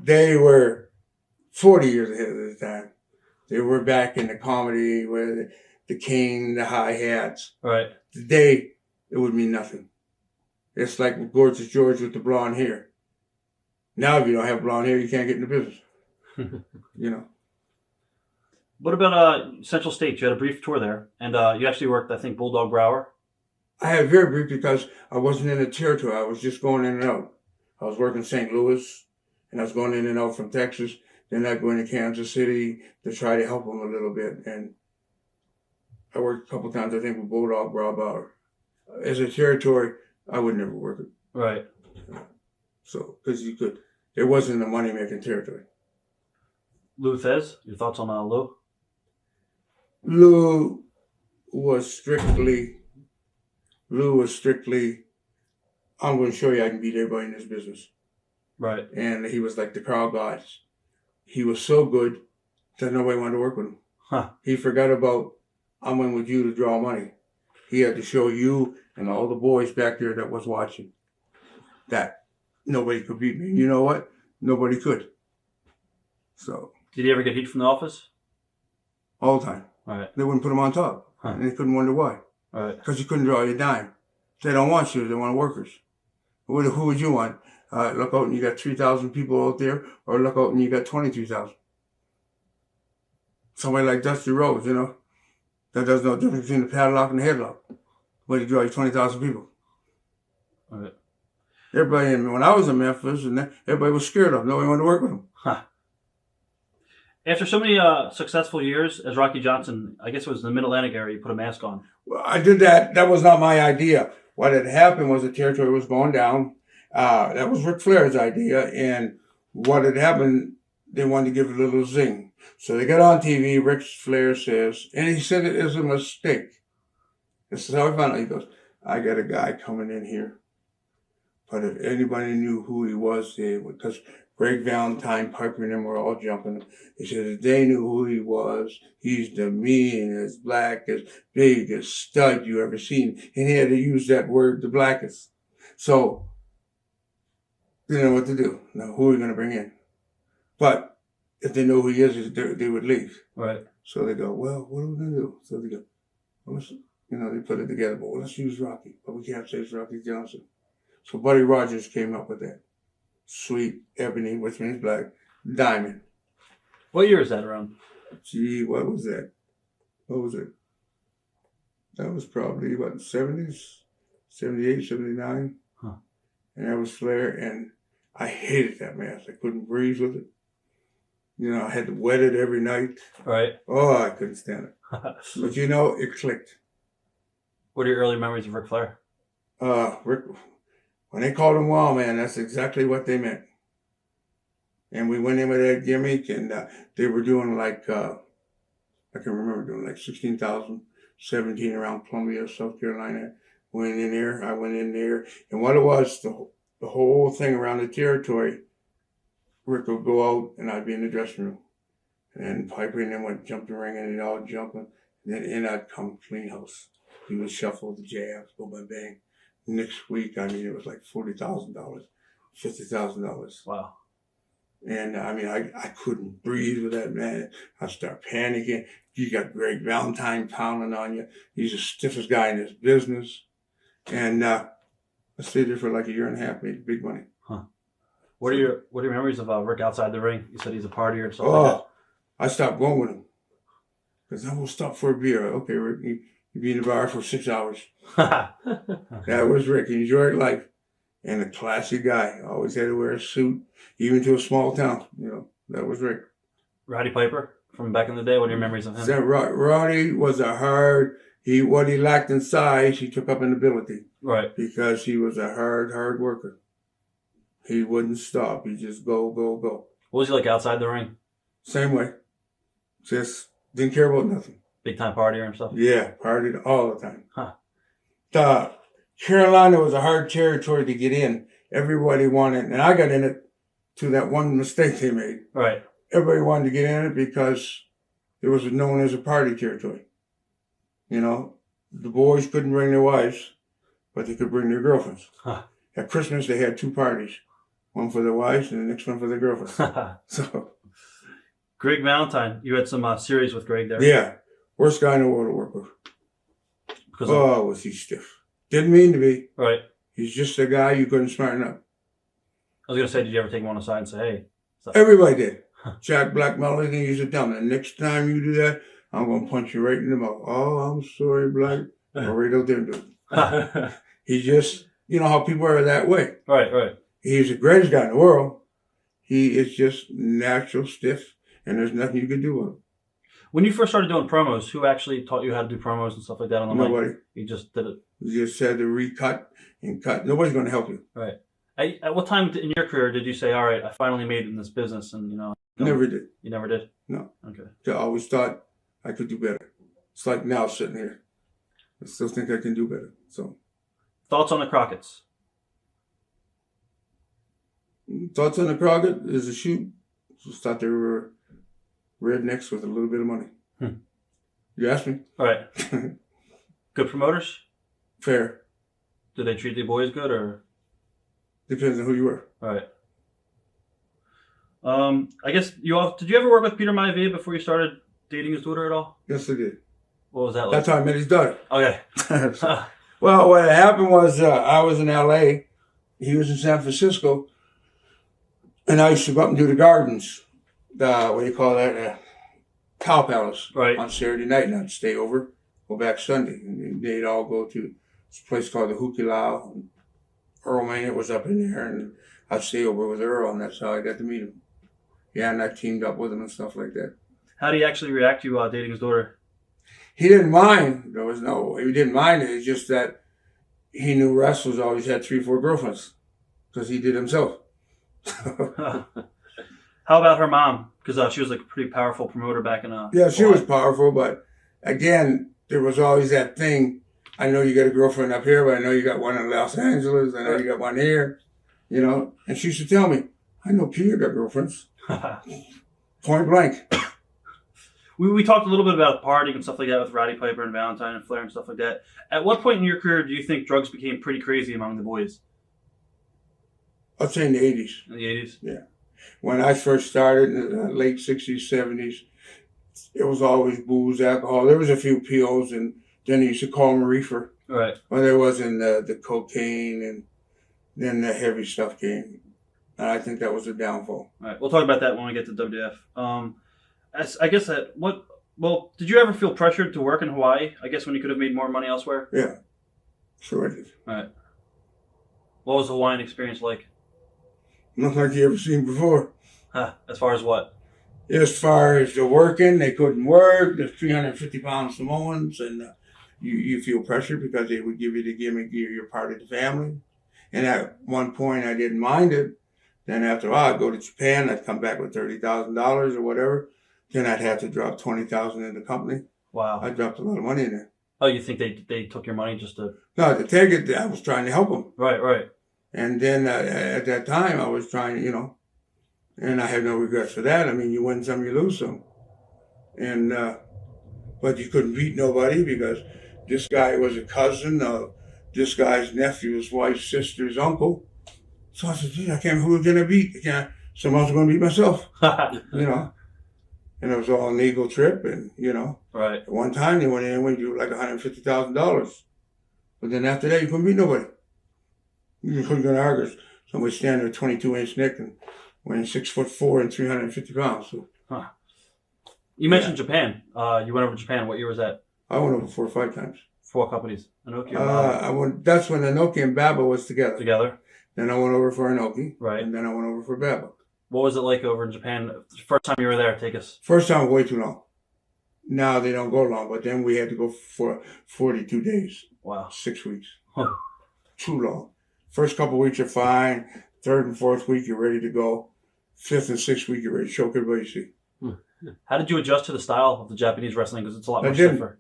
They were 40 years ahead of their time. They were back in the comedy where the king, the hi-hats. Right. Today, it would mean nothing. It's like Gorgeous George with the blonde hair. Now, if you don't have blonde hair, you can't get in the business. You know. What about Central States? You had a brief tour there, and you actually worked, I think, Bulldog Brower. I had very brief because I wasn't in the territory. I was just going in and out. I was working St. Louis, and I was going in and out from Texas. Then I'd go into Kansas City to try to help them a little bit. And I worked a couple times, I think, with Bulldog Brower. As a territory, I would never work it. Right. So, because you could, there wasn't a money-making territory. Lou Thez, your thoughts on Lou? Lou was strictly, I'm going to show you I can beat everybody in this business. Right. And he was like the crowd gods. He was so good that nobody wanted to work with him. Huh. He forgot about, I'm in with you to draw money. He had to show you and all the boys back there that was watching that nobody could beat me. You know what? Nobody could. So. Did he ever get heat from the office? All the time. All right. They wouldn't put him on top. Huh. And they couldn't wonder why. All right. Because you couldn't draw your dime. They don't want you. They want workers. Who would you want? Look out and you got 3,000 people out there, or look out and you got 22,000. Somebody like Dusty Rhodes, you know, that does no difference between the padlock and the headlock. But he draw you 20,000 people. All right. Everybody, when I was in Memphis, and everybody was scared of him. Nobody wanted to work with him. Huh. After so many successful years as Rocky Johnson, I guess it was in the Mid-Atlantic area, you put a mask on. Well, I did that. That was not my idea. What had happened was the territory was going down. That was Ric Flair's idea. And what had happened, they wanted to give it a little zing. So they got on TV. Ric Flair says, and he said it is a mistake. This is how I found out. He goes, I got a guy coming in here. But if anybody knew who he was, they would, because Greg Valentine, Piper, and them were all jumping. He said, if they knew who he was, he's the meanest, blackest, biggest stud you ever seen. And he had to use that word, the blackest. So, they didn't know what to do. Now, who are we going to bring in? But if they know who he is, they would leave. Right. So they go, well, what are we going to do? So they go, well, let's, they put it together. But let's use Rocky. But we can't say it's Rocky Johnson. So Buddy Rogers came up with that. Sweet Ebony, which means black, diamond. What year is that around? Gee, what was that? What was it? That was probably, what, 70s? 78, 79? Huh. And that was Flair, and I hated that mask. I couldn't breathe with it. I had to wet it every night. Right. Oh, I couldn't stand it. But it clicked. What are your early memories of Ric Flair? Rick, when they called him Wild Man, that's exactly what they meant. And we went in with that gimmick, and they were doing I can remember doing 16,000, 17 around Columbia, South Carolina. Went in there, I went in there. And what it was, the whole thing around the territory, Rick would go out, and I'd be in the dressing room. And Piper and them would jump the ring, and they'd all jumping. And then in I'd come clean house. He would shuffle the jabs, go bang, bang. Next week, it was like $40,000, $50,000. Wow. And I mean, I couldn't breathe with that man. I start panicking. You got Greg Valentine pounding on you. He's the stiffest guy in this business. And I stayed there for like a year and a half, made big money. Huh. What are your memories of Rick outside the ring? You said he's a partier and stuff like that. I stopped going with him. Because I will stop for a beer. Okay, Rick, you be in the bar for 6 hours. That was Rick. He enjoyed life. And a classy guy. Always had to wear a suit, even to a small town. You know, that was Rick. Roddy Piper from back in the day. What are your memories of him? Roddy was what he lacked in size, he took up in ability. Right. Because he was a hard worker. He wouldn't stop. He just go. What was he like outside the ring? Same way. Just didn't care about nothing. Big time partier and stuff? Yeah, partied all the time. Huh. Carolina was a hard territory to get in. Everybody wanted, and I got in it to that one mistake they made. Right. Everybody wanted to get in it because it was known as a party territory. You know, the boys couldn't bring their wives, but they could bring their girlfriends. Huh. At Christmas, they had 2 parties. One for their wives and the next one for their girlfriends. So, Greg Valentine, you had some series with Greg there. yeah, worst guy in the world to work with. Was he stiff. Didn't mean to be. Right. He's just a guy you couldn't smarten up. I was going to say, did you ever take him on the side and say, hey? Everybody did. Jack Black Melody used to tell me, the next time you do that, I'm going to punch you right in the mouth. Oh, I'm sorry, Black. Already didn't do it. He just, you know how people are that way. Right. He's the greatest guy in the world. He is just natural stiff, and there's nothing you can do with him. When you first started doing promos, who actually taught you how to do promos and stuff like that on the mic? Nobody. You just did it? You just had to recut and cut. Nobody's going to help you. Right. At what time in your career did you say, all right, I finally made it in this business and, you know? Never did. You never did? No. Okay. I always thought I could do better. It's like now sitting here. I still think I can do better. So, thoughts on the Crockett's? Thoughts on the Crockett is a shoot. Just thought they were rednecks with a little bit of money. You asked me? All right. Good promoters? Fair. Did they treat the boys good or? Depends on who you were. All right. I guess did you ever work with Peter Maivia before you started dating his daughter at all? Yes, I did. What was that like? That's how I met his daughter. Okay. Well, what happened was I was in L.A. He was in San Francisco. And I used to go up and do the gardens. What do you call that? Cow Palace. Right. On Saturday night. And I'd stay over, go back Sunday. And they'd all go to this place called the Hukilau. And Earl Maynard was up in there. And I'd stay over with Earl. And that's how I got to meet him. Yeah, and I teamed up with him and stuff like that. How do you actually react to dating his daughter? He didn't mind. He didn't mind it. It's just that he knew wrestlers always had 3-4 girlfriends. Because he did himself. How about her mom? Because she was like a pretty powerful promoter back in Yeah, she was powerful, but again, there was always that thing. I know you got a girlfriend up here, but I know you got one in Los Angeles. I know you got one here, you know. And she used to tell me, I know Peter got girlfriends. Point blank. We talked a little bit about partying and stuff like that with Roddy Piper and Valentine and Flair and stuff like that. At what point in your career do you think drugs became pretty crazy among the boys? I'd say in the 80s. In the 80s? Yeah. When I first started in the late 60s, 70s, it was always booze, alcohol. There was a few pills, and then they used to call them reefer. Right. Well, there wasn't the cocaine, and then the heavy stuff came. And I think that was a downfall. All right. We'll talk about that when we get to WWF. I guess did you ever feel pressured to work in Hawaii? I guess when you could have made more money elsewhere? Yeah. Sure I did. All right. What was the Hawaiian experience like? Nothing like you ever seen before. As far as what? As far as the working, they couldn't work. There's 350-pound Samoans, and you feel pressure because they would give you the gimmick, you're part of the family. And at one point, I didn't mind it. Then after a while, I'd go to Japan. I'd come back with $30,000 or whatever. Then I'd have to drop $20,000 in the company. Wow. I dropped a lot of money in there. Oh, you think they took your money just to... No, to take it, I was trying to help them. Right. And then at that time, I was trying, and I had no regrets for that. I mean, you win some, you lose some. And, but you couldn't beat nobody because this guy was a cousin of this guy's nephew's wife's sister's uncle. So I said, gee, I can't, who are we going to beat? someone else was going to beat myself, you know. And it was all an ego trip, and, you know. Right. At one time, they went in and went you like $150,000. But then after that, you couldn't beat nobody. You couldn't go to Argus. Somebody standing there 22-inch Nick and weighing 6'4" and 350 pounds. So, you mentioned Japan. You went over to Japan. What year was that? I went over 4 or 5 times. 4 companies. Inoki or Baba? That's when Inoki and Baba was together. Together. Then I went over for Inoki. Right. And then I went over for Baba. What was it like over in Japan? First time you were there, take us. First time, way too long. Now they don't go long, but then we had to go for 42 days. Wow. 6 weeks. Too long. First couple of weeks are fine. Third and fourth week, you're ready to go. Fifth and sixth week, you're ready to choke everybody you see. How did you adjust to the style of the Japanese wrestling? Because it's a lot more didn't. stiffer.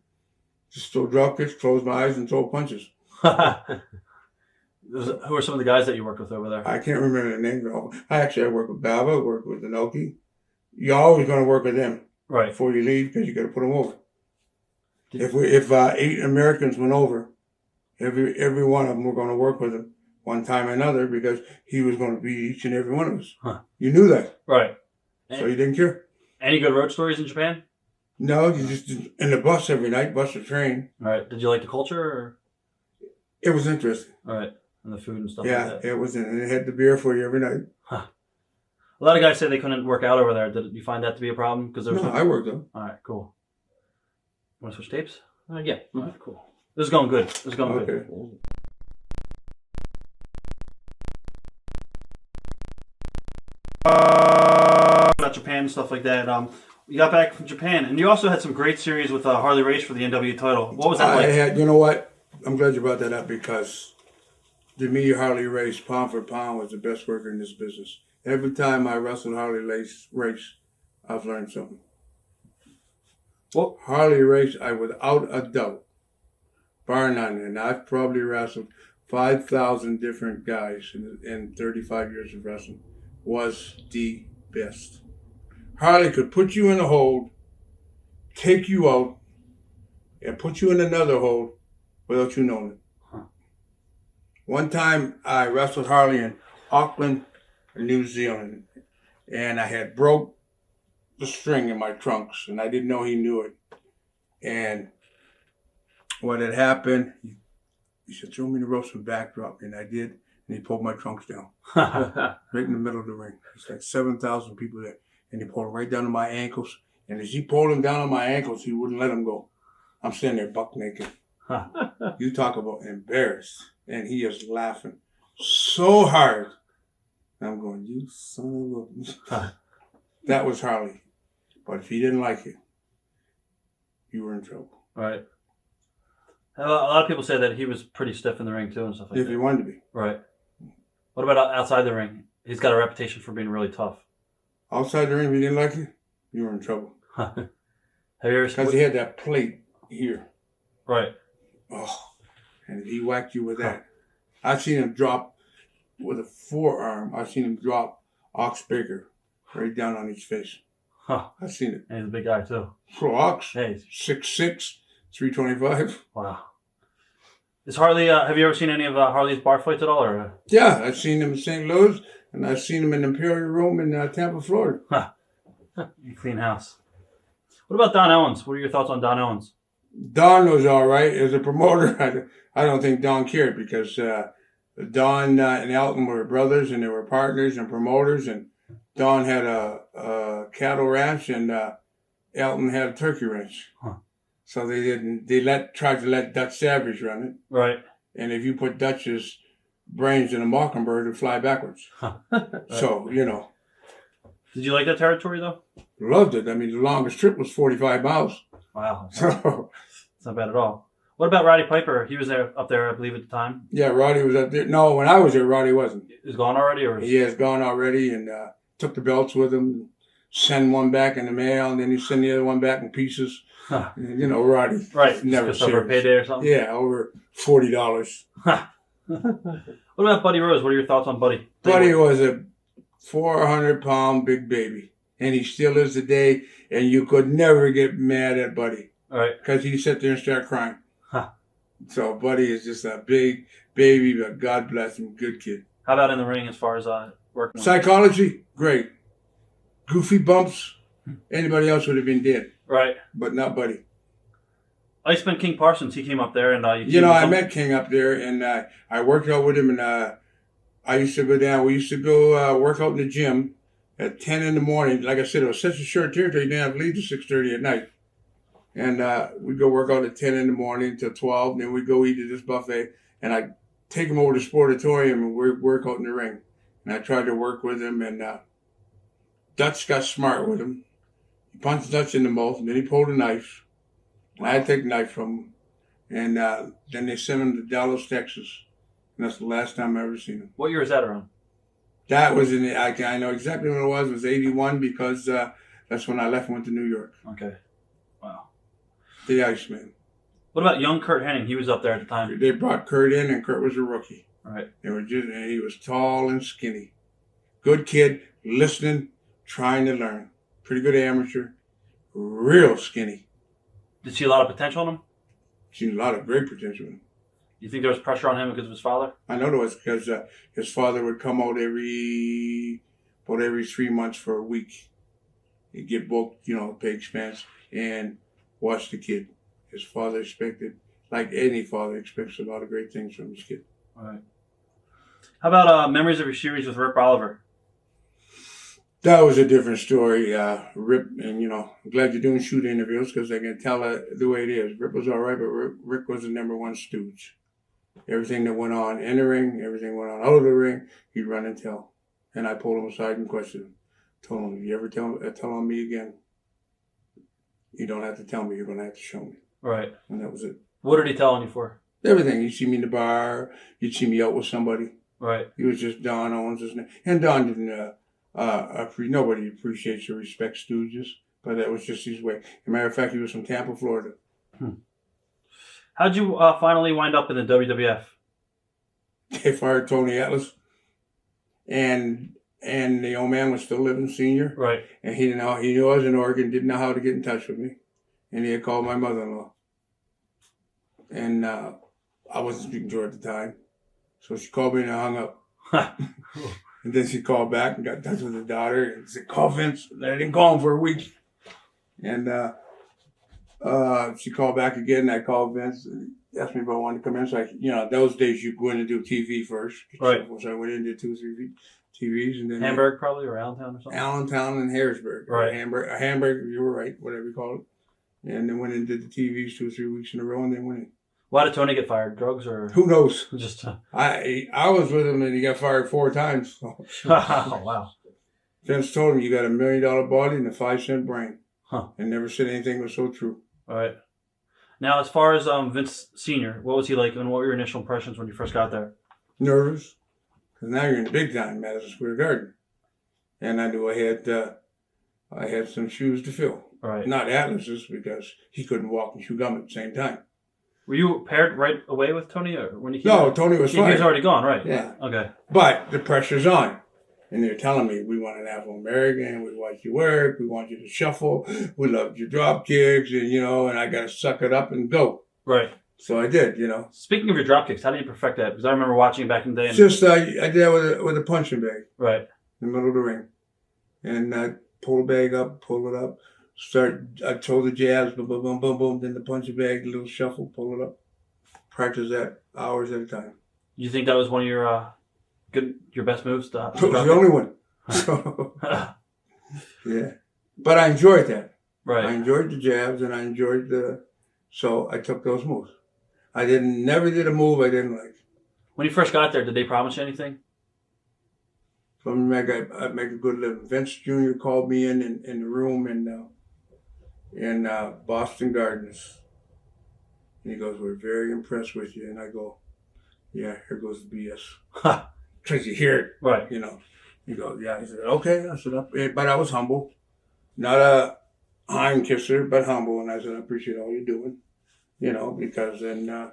Just throw drop kicks, close my eyes, and throw punches. Who are some of the guys that you worked with over there? I can't remember the names of all. I worked with Baba, I worked with Inoki. You're always going to work with them Right. before you leave because you got to put them over. If 8 Americans went over, every one of them were going to work with him one time or another because he was going to beat each and every one of us. You knew that. Right. So you didn't care. Any good road stories in Japan? No, you just in the bus every night, bus or train. All right. Did you like the culture? Or? It was interesting. All right. And the food and stuff Yeah, like that. it was. And they had the beer for you every night. A lot of guys say they couldn't work out over there. Did you find that to be a problem? Because No, I worked them. All right, cool. Want to switch tapes? Yeah. All right, cool. This is going good. This is going good. About Japan and stuff like that. You got back from Japan, and you also had some great series with Harley Race for the NW title. What was that like? You know what? I'm glad you brought that up because to me, Harley Race, pound for pound, was the best worker in this business. Every time I wrestled Harley Race, I've learned something. Well, Harley Race, without a doubt, bar none, and I've probably wrestled 5,000 different guys in 35 years of wrestling, was the best. Harley could put you in a hold, take you out, and put you in another hold without you knowing it. One time I wrestled Harley in Auckland, New Zealand, and I had broke the string in my trunks, and I didn't know he knew it. And what had happened, he said, "Throw me in the ropes and backdrop," and I did, and he pulled my trunks down. Right in the middle of the ring. It's like 7,000 people there. And he pulled them right down to my ankles. And as he pulled them down on my ankles, he wouldn't let them go. I'm standing there buck naked. You talk about embarrassed. And he is laughing so hard. And I'm going, "You son of a..." That was Harley. But if he didn't like it, you were in trouble. Right. A lot of people say that he was pretty stiff in the ring too and stuff like If that. he wanted to be. Right. What about outside the ring? He's got a reputation for being really tough. Outside the ring, if you didn't like it, you were in trouble. Have you ever Because he had that plate here. Right. Oh, and he whacked you with that. I've seen him drop with a forearm. I've seen him drop Ox Baker right down on his face. I've seen it. And he's a big guy too. Pro Ox, Hey. 6'6", 325. Wow. Is Harley? Have you ever seen any of Harley's bar fights at all? Or Yeah, I've seen him in St. Louis, and I've seen him in Imperial Room in Tampa, Florida. clean house. What about Don Owens? What are your thoughts on Don Owens? Don was all right as a promoter. I don't think Don cared because Don and Elton were brothers and they were partners and promoters. And Don had a cattle ranch and Elton had a turkey ranch. So they tried to let Dutch Savage run it. Right. And if you put Dutch's brains in a mockingbird, it'd fly backwards. Right. So, you know. Did you like that territory though? Loved it. I mean, the longest trip was 45 miles. Wow. So, It's not bad at all. What about Roddy Piper? He was up there, I believe, at the time. yeah, Roddy was up there. No, when I was there, Roddy wasn't. Is gone already, or He has gone already and took the belts with him, send one back in the mail, and then he send the other one back in pieces. You know, Roddy. right? Never Just over a serious. payday or something. Yeah, over $40. What about Buddy Rose? What are your thoughts on Buddy? Buddy was a 400-pound big baby, and he still is today, and you could never get mad at Buddy All right. because he'd sit there and start crying. So Buddy is just a big baby, but God bless him, good kid. How about in the ring as far as working with? Psychology, great. Goofy bumps, anybody else would have been dead. Right. But not Buddy. Iceman King Parsons, he came up there and I met King up there, and I worked out with him, and I used to go down. We used to go work out in the gym at 10 in the morning. Like I said, it was such a short territory, you didn't have to leave till 6:30 at night. And we'd go work out at 10 in the morning till 12, and then we'd go eat at this buffet, and I'd take him over to the Sportatorium and work out in the ring. And I tried to work with him, and Dutch got smart with him. He punched Dutch in the mouth, and then he pulled a knife. I had to take the knife from him. And then they sent him to Dallas, Texas. And that's the last time I ever seen him. What year is that around? That was I know exactly when it was. It was 81 because that's when I left and went to New York. Okay. Wow. The Iceman. What about young Kurt Hennig? He was up there at the time. They brought Kurt in, and Kurt was a rookie. Right. And he was tall and skinny. Good kid, listening, trying to learn. Pretty good amateur. Real skinny. Did you see a lot of potential in him? Seen a lot of great potential in him. You think there was pressure on him because of his father? I know there was because his father would come out every 3 months for a week. He'd get booked, pay expense, and watch the kid. His father expected, like any father, expects a lot of great things from his kid. All right. How about memories of your series with Rip Oliver? That was a different story. Rip, and I'm glad you're doing shoot interviews because I can tell the way it is. Rip was all right, but Rick was the #1 stooge. Everything that went on in the ring, everything went on out of the ring, he'd run and tell. And I pulled him aside and questioned him. Told him, if you ever tell on me again, you don't have to tell me, you're going to have to show me. Right. And that was it. What did he tell on you for? Everything. You'd see me in the bar, you'd see me out with somebody. Right. He was just Don Owens' his name. And Don didn't, nobody appreciates or respects stooges, but that was just his way. As a matter of fact, he was from Tampa, Florida. How'd you finally wind up in the WWF? They fired Tony Atlas, and the old man was still living, senior. Right. And he didn't know. He knew I was in Oregon, didn't know how to get in touch with me, and he had called my mother-in-law. And I wasn't speaking to her at the time, so she called me and I hung up. And then she called back and got in touch with her daughter and said, "Call Vince." And I didn't call him for a week. And she called back again, and I called Vince and asked me if I wanted to come in. So those days you go in and do TV first. Right. So I went in and did 2 or 3 TVs. And then Hamburg probably, or Allentown or something? Allentown and Harrisburg. Right. Hamburg, you were right, whatever you call it. And then went in and did the TVs 2 or 3 weeks in a row, and then went in. Why did Tony get fired? Drugs or? Who knows? Just. I was with him and he got fired 4 times. Oh, wow. Vince told him, "You got $1 million body and a 5-cent brain." Huh. And never said anything was so true. All right. Now, as far as Vince Sr., what was he like, and what were your initial impressions when you first got there? Nervous, because now you're in the big time, Madison Square Garden, and I knew I had some shoes to fill. All right. Not Atlas's, because he couldn't walk and chew gum at the same time. Were you paired right away with Tony, or when he came? No, Tony was fine. He was already gone, right? Yeah. Okay. But the pressure's on. And they're telling me, "We want an Afro-American, we watch you work, we want you to shuffle, we love your drop kicks," and I got to suck it up and go. Right. So I did, Speaking of your drop kicks, how did you perfect that? Because I remember watching it back in the day. Just, I did that with a punching bag. Right. In the middle of the ring. And I pull the bag up, pull it up, I throw the jabs, boom, boom, boom, boom, boom, then the punching bag, a little shuffle, pull it up. Practice that hours at a time. You think that was one of your best moves? It was the only one. Yeah. But I enjoyed that. Right. I enjoyed the jabs and I enjoyed so I took those moves. I never did a move I didn't like. When you first got there, did they promise you anything? So I'd make a good living. Vince Jr. called me in the room in Boston Gardens. And he goes, "We're very impressed with you." And I go, "Yeah, here goes the BS." Because you hear it. Right. He goes, "Yeah." He said, "Okay." I said, but I was humble. Not a iron kisser, but humble. And I said, "I appreciate all you're doing." Because then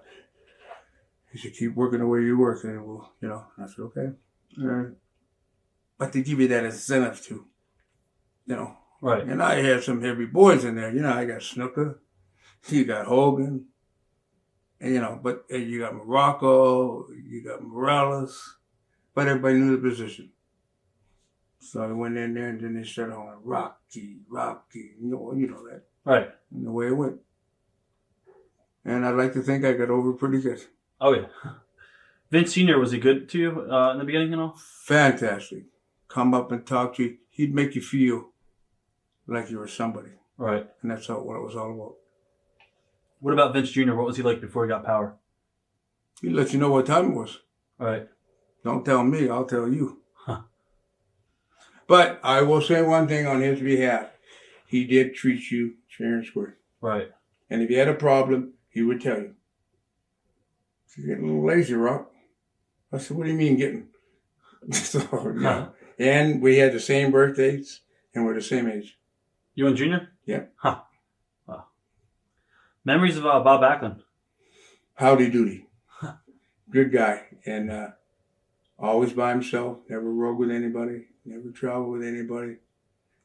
he said, "Keep working the way you work." And we'll, and I said, "Okay." But they give you that incentive to, Right. And I had some heavy boys in there. I got Snooker. You got Hogan. And, but you got Muraco. You got Morales. But everybody knew the position. So I went in there and then they started on Rocky, Rocky. You know that. Right. And the way it went. And I'd like to think I got over pretty good. Oh, yeah. Vince Sr., was he good to you in the beginning, Fantastic. Come up and talk to you. He'd make you feel like you were somebody. Right. And that's what it was all about. What about Vince Jr.? What was he like before he got power? He'd let you know what time it was. Right. Don't tell me, I'll tell you. Huh. But I will say one thing on his behalf. He did treat you fair and square. Right. And if you had a problem, he would tell you. You're getting a little lazy, Rock. I said, what do you mean getting? So, yeah. And we had the same birthdays, and we're the same age. You and Junior? Yeah. Huh. Wow. Memories of Bob Backlund? Howdy doody. Good guy. And always by himself. Never rode with anybody. Never traveled with anybody.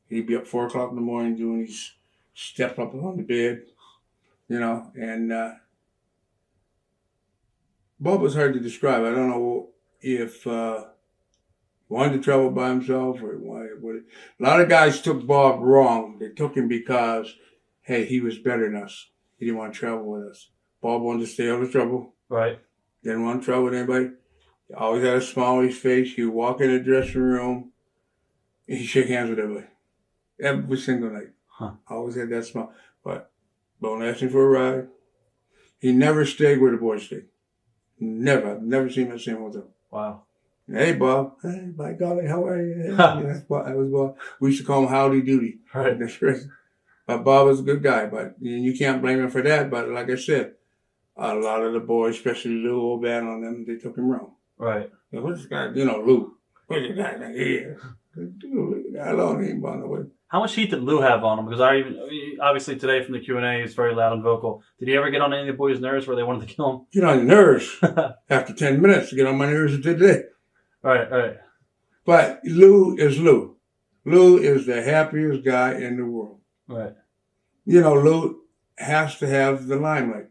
He'd be up 4 o'clock in the morning doing his step up on the bed. And Bob was hard to describe. I don't know if he wanted to travel by himself or why. A lot of guys took Bob wrong. They took him because, hey, he was better than us. He didn't want to travel with us. Bob wanted to stay out of trouble. Right. Didn't want to travel with anybody. He always had a smile on his face. He would walk in the dressing room. And he'd shake hands with everybody. Every single night. Huh. Always had that smile. But don't ask him for a ride. He never stayed where the boys stayed. Never. I've never seen him at the same hotel. Wow. Hey, Bob. Hey, by golly, how are you? Yeah, that's Bob. That was Bob. We used to call him Howdy Doody. Right. But Bob was a good guy. But you can't blame him for that. But like I said, a lot of the boys, especially Lou Albano and them, they took him wrong. Right. What's this guy? Lou. What's this guy think he is? Dude, I don't even bother with. How much heat did Lou have on him? Because obviously today from the Q&A, he's very loud and vocal. Did he ever get on any of the boys' nerves where they wanted to kill him? Get on your nerves. After 10 minutes to get on my nerves today. Right. But Lou is Lou. Lou is the happiest guy in the world. Right. Lou has to have the limelight.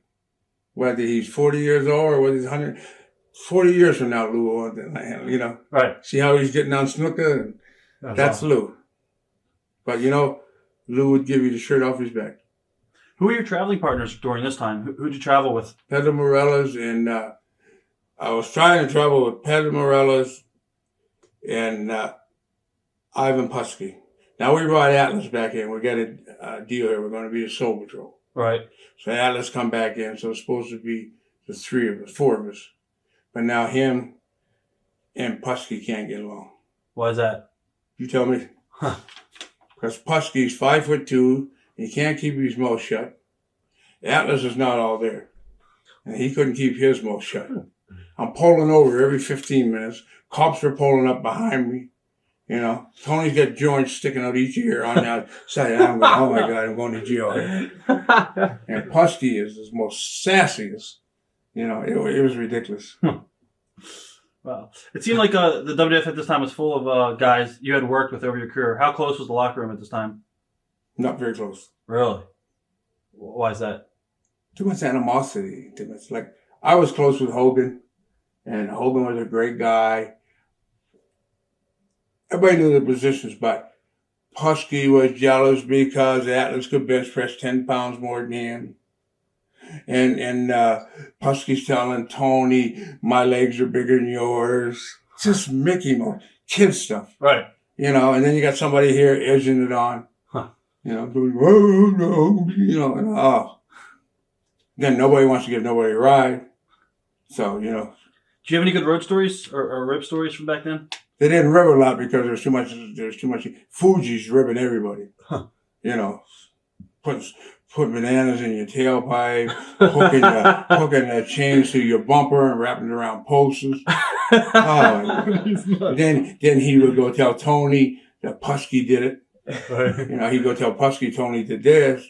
Whether he's 40 years old or whether he's 100. 40 years from now, Lou will want that, Right. See how he's getting on snooker? That's awesome. Lou. But, Lou would give you the shirt off his back. Who were your traveling partners during this time? Who'd you travel with? Pedro Morales, and I was trying to travel with Pedro Morales and Ivan Putski. Now, we brought Atlas back in. We got a deal here. We're going to be the Soul Patrol. Right. So Atlas come back in. So it's supposed to be the 4 of us. But now him and Putski can't get along. Why is that? You tell me. Huh. Because Putski's 5'2", he can't keep his mouth shut. Atlas is not all there. And he couldn't keep his mouth shut. I'm pulling over every 15 minutes. Cops are pulling up behind me. Tony's got joints sticking out each ear on the outside. And I'm going, oh my God, I'm going to jail. And Putski is the most sassiest. It was ridiculous. Wow. It seemed like the WWF at this time was full of guys you had worked with over your career. How close was the locker room at this time? Not very close. Really? Why is that? Too much animosity. Too much. Like, I was close with Hogan, and Hogan was a great guy. Everybody knew the positions, but Putski was jealous because Atlas could bench press 10 pounds more than him. And Putski's telling Tony, my legs are bigger than yours. Just Mickey Mouse, kid stuff. Right. And then you got somebody here edging it on. Huh. Doing, oh, no, Then nobody wants to give nobody a ride. So, Do you have any good road stories or rib stories from back then? They didn't rib a lot because there's too much. Fuji's ribbing everybody. Huh. Put bananas in your tailpipe, hooking the chains to your bumper and wrapping it around posts. Then he would go tell Tony that Putski did it. Right. He'd go tell Putski Tony did this.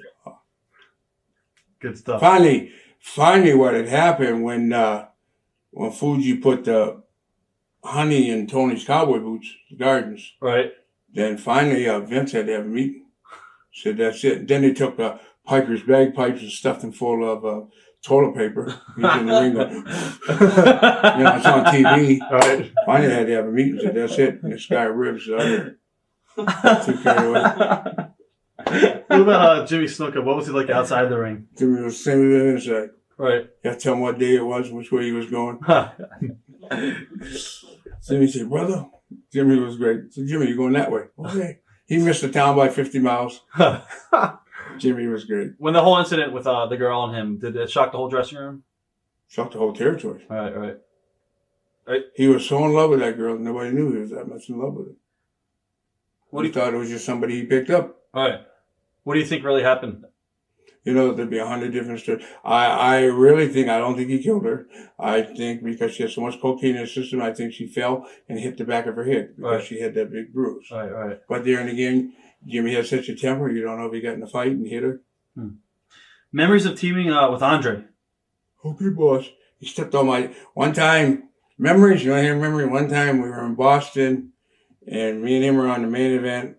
Good stuff. Finally, what had happened when Fuji put the honey in Tony's cowboy boots, the Gardens. Right. Then finally, Vince had to have a meeting. Said that's it. Then they took Piper's bagpipes and stuffed them full of toilet paper. He's in the ring going, it's on TV. Right. Finally, I had to have a meeting. Said that's it. And this guy ribs the other. Took care of it. What about Jimmy Snuka? What was he like outside the ring? Jimmy was the same as inside. Right. You have to tell him what day it was, which way he was going. Jimmy said, brother, Jimmy was great. So Jimmy, you're going that way. Okay. He missed the town by 50 miles. Jimmy was great. When the whole incident with the girl and him, did it shock the whole dressing room? Shocked the whole territory. Right. He was so in love with that girl, nobody knew he was that much in love with her. What do He you thought it was just somebody he picked up. Right. What do you think really happened? You know, there'd be 100 different stories. I really think, I don't think he killed her. I think because she had so much cocaine in her system, I think she fell and hit the back of her head because she had that big bruise. Right. But there and again, Jimmy had such a temper, you don't know if he got in a fight and hit her. Memories of teaming with Andre. Okay, boss. He stepped on my, one time, memories, you want to hear memory? One time we were in Boston and me and him were on the main event,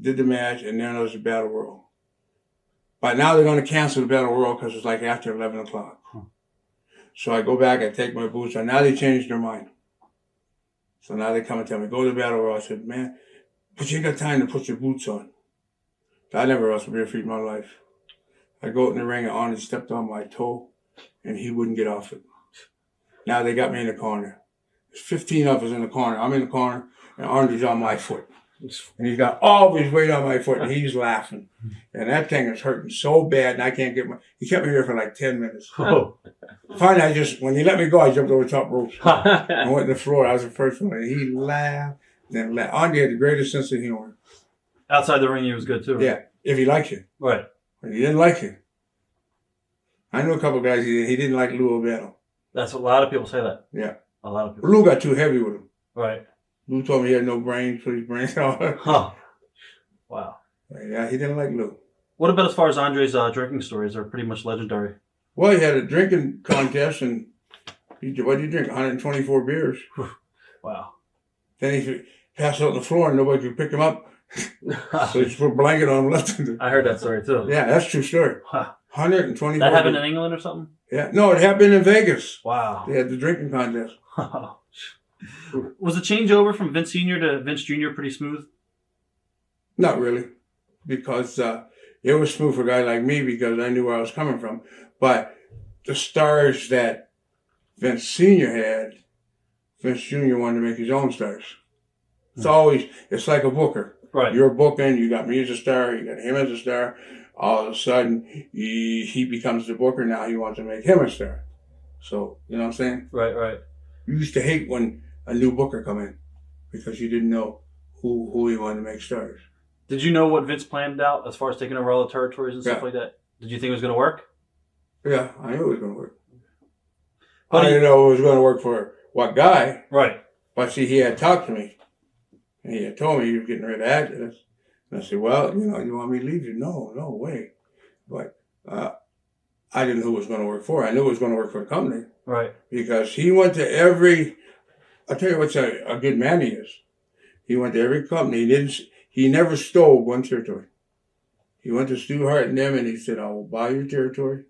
did the match, and then there was the Battle Royal. But now they're going to cancel the Battle Royal because it's like after 11 o'clock. So I go back, I take my boots on. Now they changed their mind. So now they come and tell me, go to the Battle Royal. I said, man, but you ain't got time to put your boots on. I never wrestled bare feet in my life. I go out in the ring and Arnie stepped on my toe and he wouldn't get off it. Now they got me in the corner. There's 15 of us in the corner. I'm in the corner and Arnie's on my foot. And he's got all of his weight on my foot and he's laughing. And that thing is hurting so bad and I can't get he kept me there for like 10 minutes. Oh. Finally, when he let me go, I jumped over the top ropes. I went to the floor. I was the first one. And he laughed. Then laughed. Andy had the greatest sense of humor. Outside the ring, he was good too. Right? Yeah, if he liked you. Right. But he didn't like you. I knew a couple of guys he didn't like Lou Albano. That's what a lot of people say that. Yeah. A lot of people. Lou got too heavy with him. Right. Lou told me he had no brains, put his brains on. Huh. Wow. Yeah, he didn't like Lou. What about as far as Andre's drinking stories? Are pretty much legendary. Well, he had a drinking contest and what did he drink? 124 beers. Wow. Then he passed out on the floor and nobody could pick him up. So he just put a blanket on him, left him. I heard that story too. Yeah, that's a true story. Huh. 124 That happened beers. in England or something? Yeah, no, it happened in Vegas. Wow. They had the drinking contest. Was the changeover from Vince Sr. to Vince Jr. pretty smooth? Not really, because it was smooth for a guy like me because I knew where I was coming from. But the stars that Vince Sr. had, Vince Jr. wanted to make his own stars. It's like a booker. Right. You're booking, you got me as a star, you got him as a star. All of a sudden, he becomes the booker. Now he wants to make him a star. So, you know what I'm saying? Right. You used to hate when a new booker come in because you didn't know who he wanted to make stars. Did you know what Vince planned out as far as taking over all the territories and stuff like that? Did you think it was going to work? Yeah, I knew it was going to work. But I didn't know it was going to work for what guy. Right. But see, he had talked to me. And he had told me he was getting rid of Atlas. And I said, well, you want me to leave you? No way. But I didn't know who it was going to work for. I knew it was going to work for the company. Right. Because he went to every, I'll tell you what's a good man he is. He went to every company. He never stole one territory. He went to Stu Hart and them and he said, I will buy your territory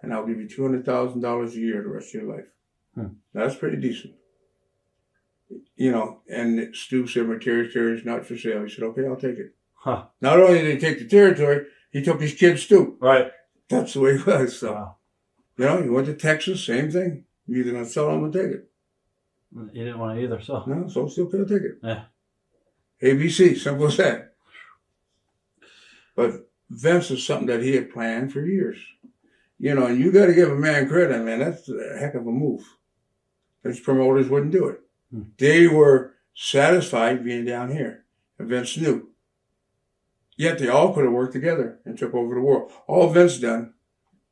and I'll give you $200,000 a year the rest of your life. That's pretty decent. And Stu said, my territory is not for sale. He said, okay, I'll take it. Huh. Not only did he take the territory, he took his kids too. Right. That's the way he was. So, wow. He went to Texas, same thing. You're either going to sell them or take it. You didn't want to either, so. No, so still could have taken it. Yeah. ABC, simple as that. But Vince is something that he had planned for years. And you got to give a man credit, man. That's a heck of a move. His promoters wouldn't do it. They were satisfied being down here. And Vince knew. Yet they all could have worked together and took over the world. All Vince done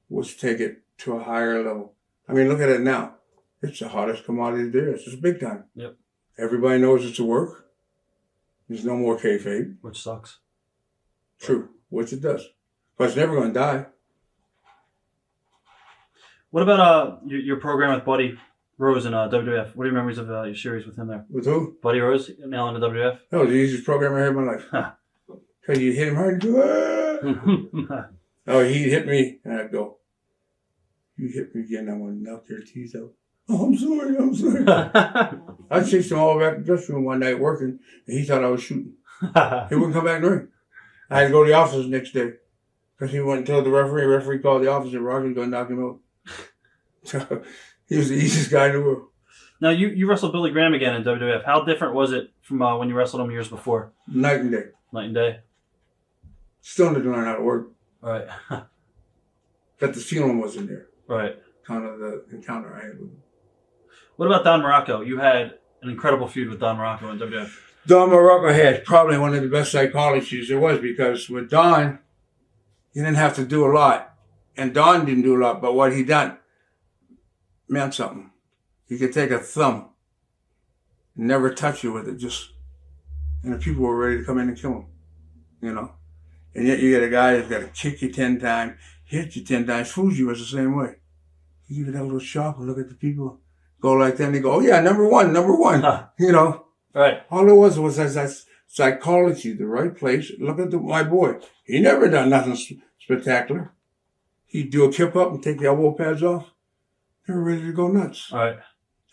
was take it to a higher level. I mean, look at it now. It's the hottest commodity there is. It's big time. Yep. Everybody knows it's a work. There's no more kayfabe. Which sucks. True, which it does. But it's never going to die. What about your program with Buddy Rose in WWF? What are your memories of your series with him there? With who? Buddy Rose, now in the WWF? That was the easiest program I had in my life. Because you hit him hard and go, ah! Oh, he'd hit me, and I'd go, you hit me again, I'm going to knock your teeth out. Oh, I'm sorry. I chased him all back to the dressing room one night working, and he thought I was shooting. He wouldn't come back in the ring. I had to go to the office the next day because he went and told the referee. The referee called the office and Rocky's going to knock him out. So he was the easiest guy in the world. Now, you wrestled Billy Graham again in WWF. How different was it from when you wrestled him years before? Night and day. Night and day. Still need to learn how to work. Right. But the feeling wasn't there. Right. Kind of the encounter I had with him. What about Don Muraco? You had an incredible feud with Don Muraco in WWF. Don Muraco had probably one of the best psychologies there was because with Don, he didn't have to do a lot. And Don didn't do a lot, but what he done meant something. He could take a thumb and never touch you with it, and the people were ready to come in and kill him, you know. And yet you get a guy that's got to kick you 10 times, hit you 10 times, fools you was the same way. You give it that little shock and look at the people go like that and they go, oh yeah, number one, you know. Right. All it was that psychology, the right place. Look at my boy. He never done nothing spectacular. He'd do a kip up and take the elbow pads off. They were ready to go nuts. All right.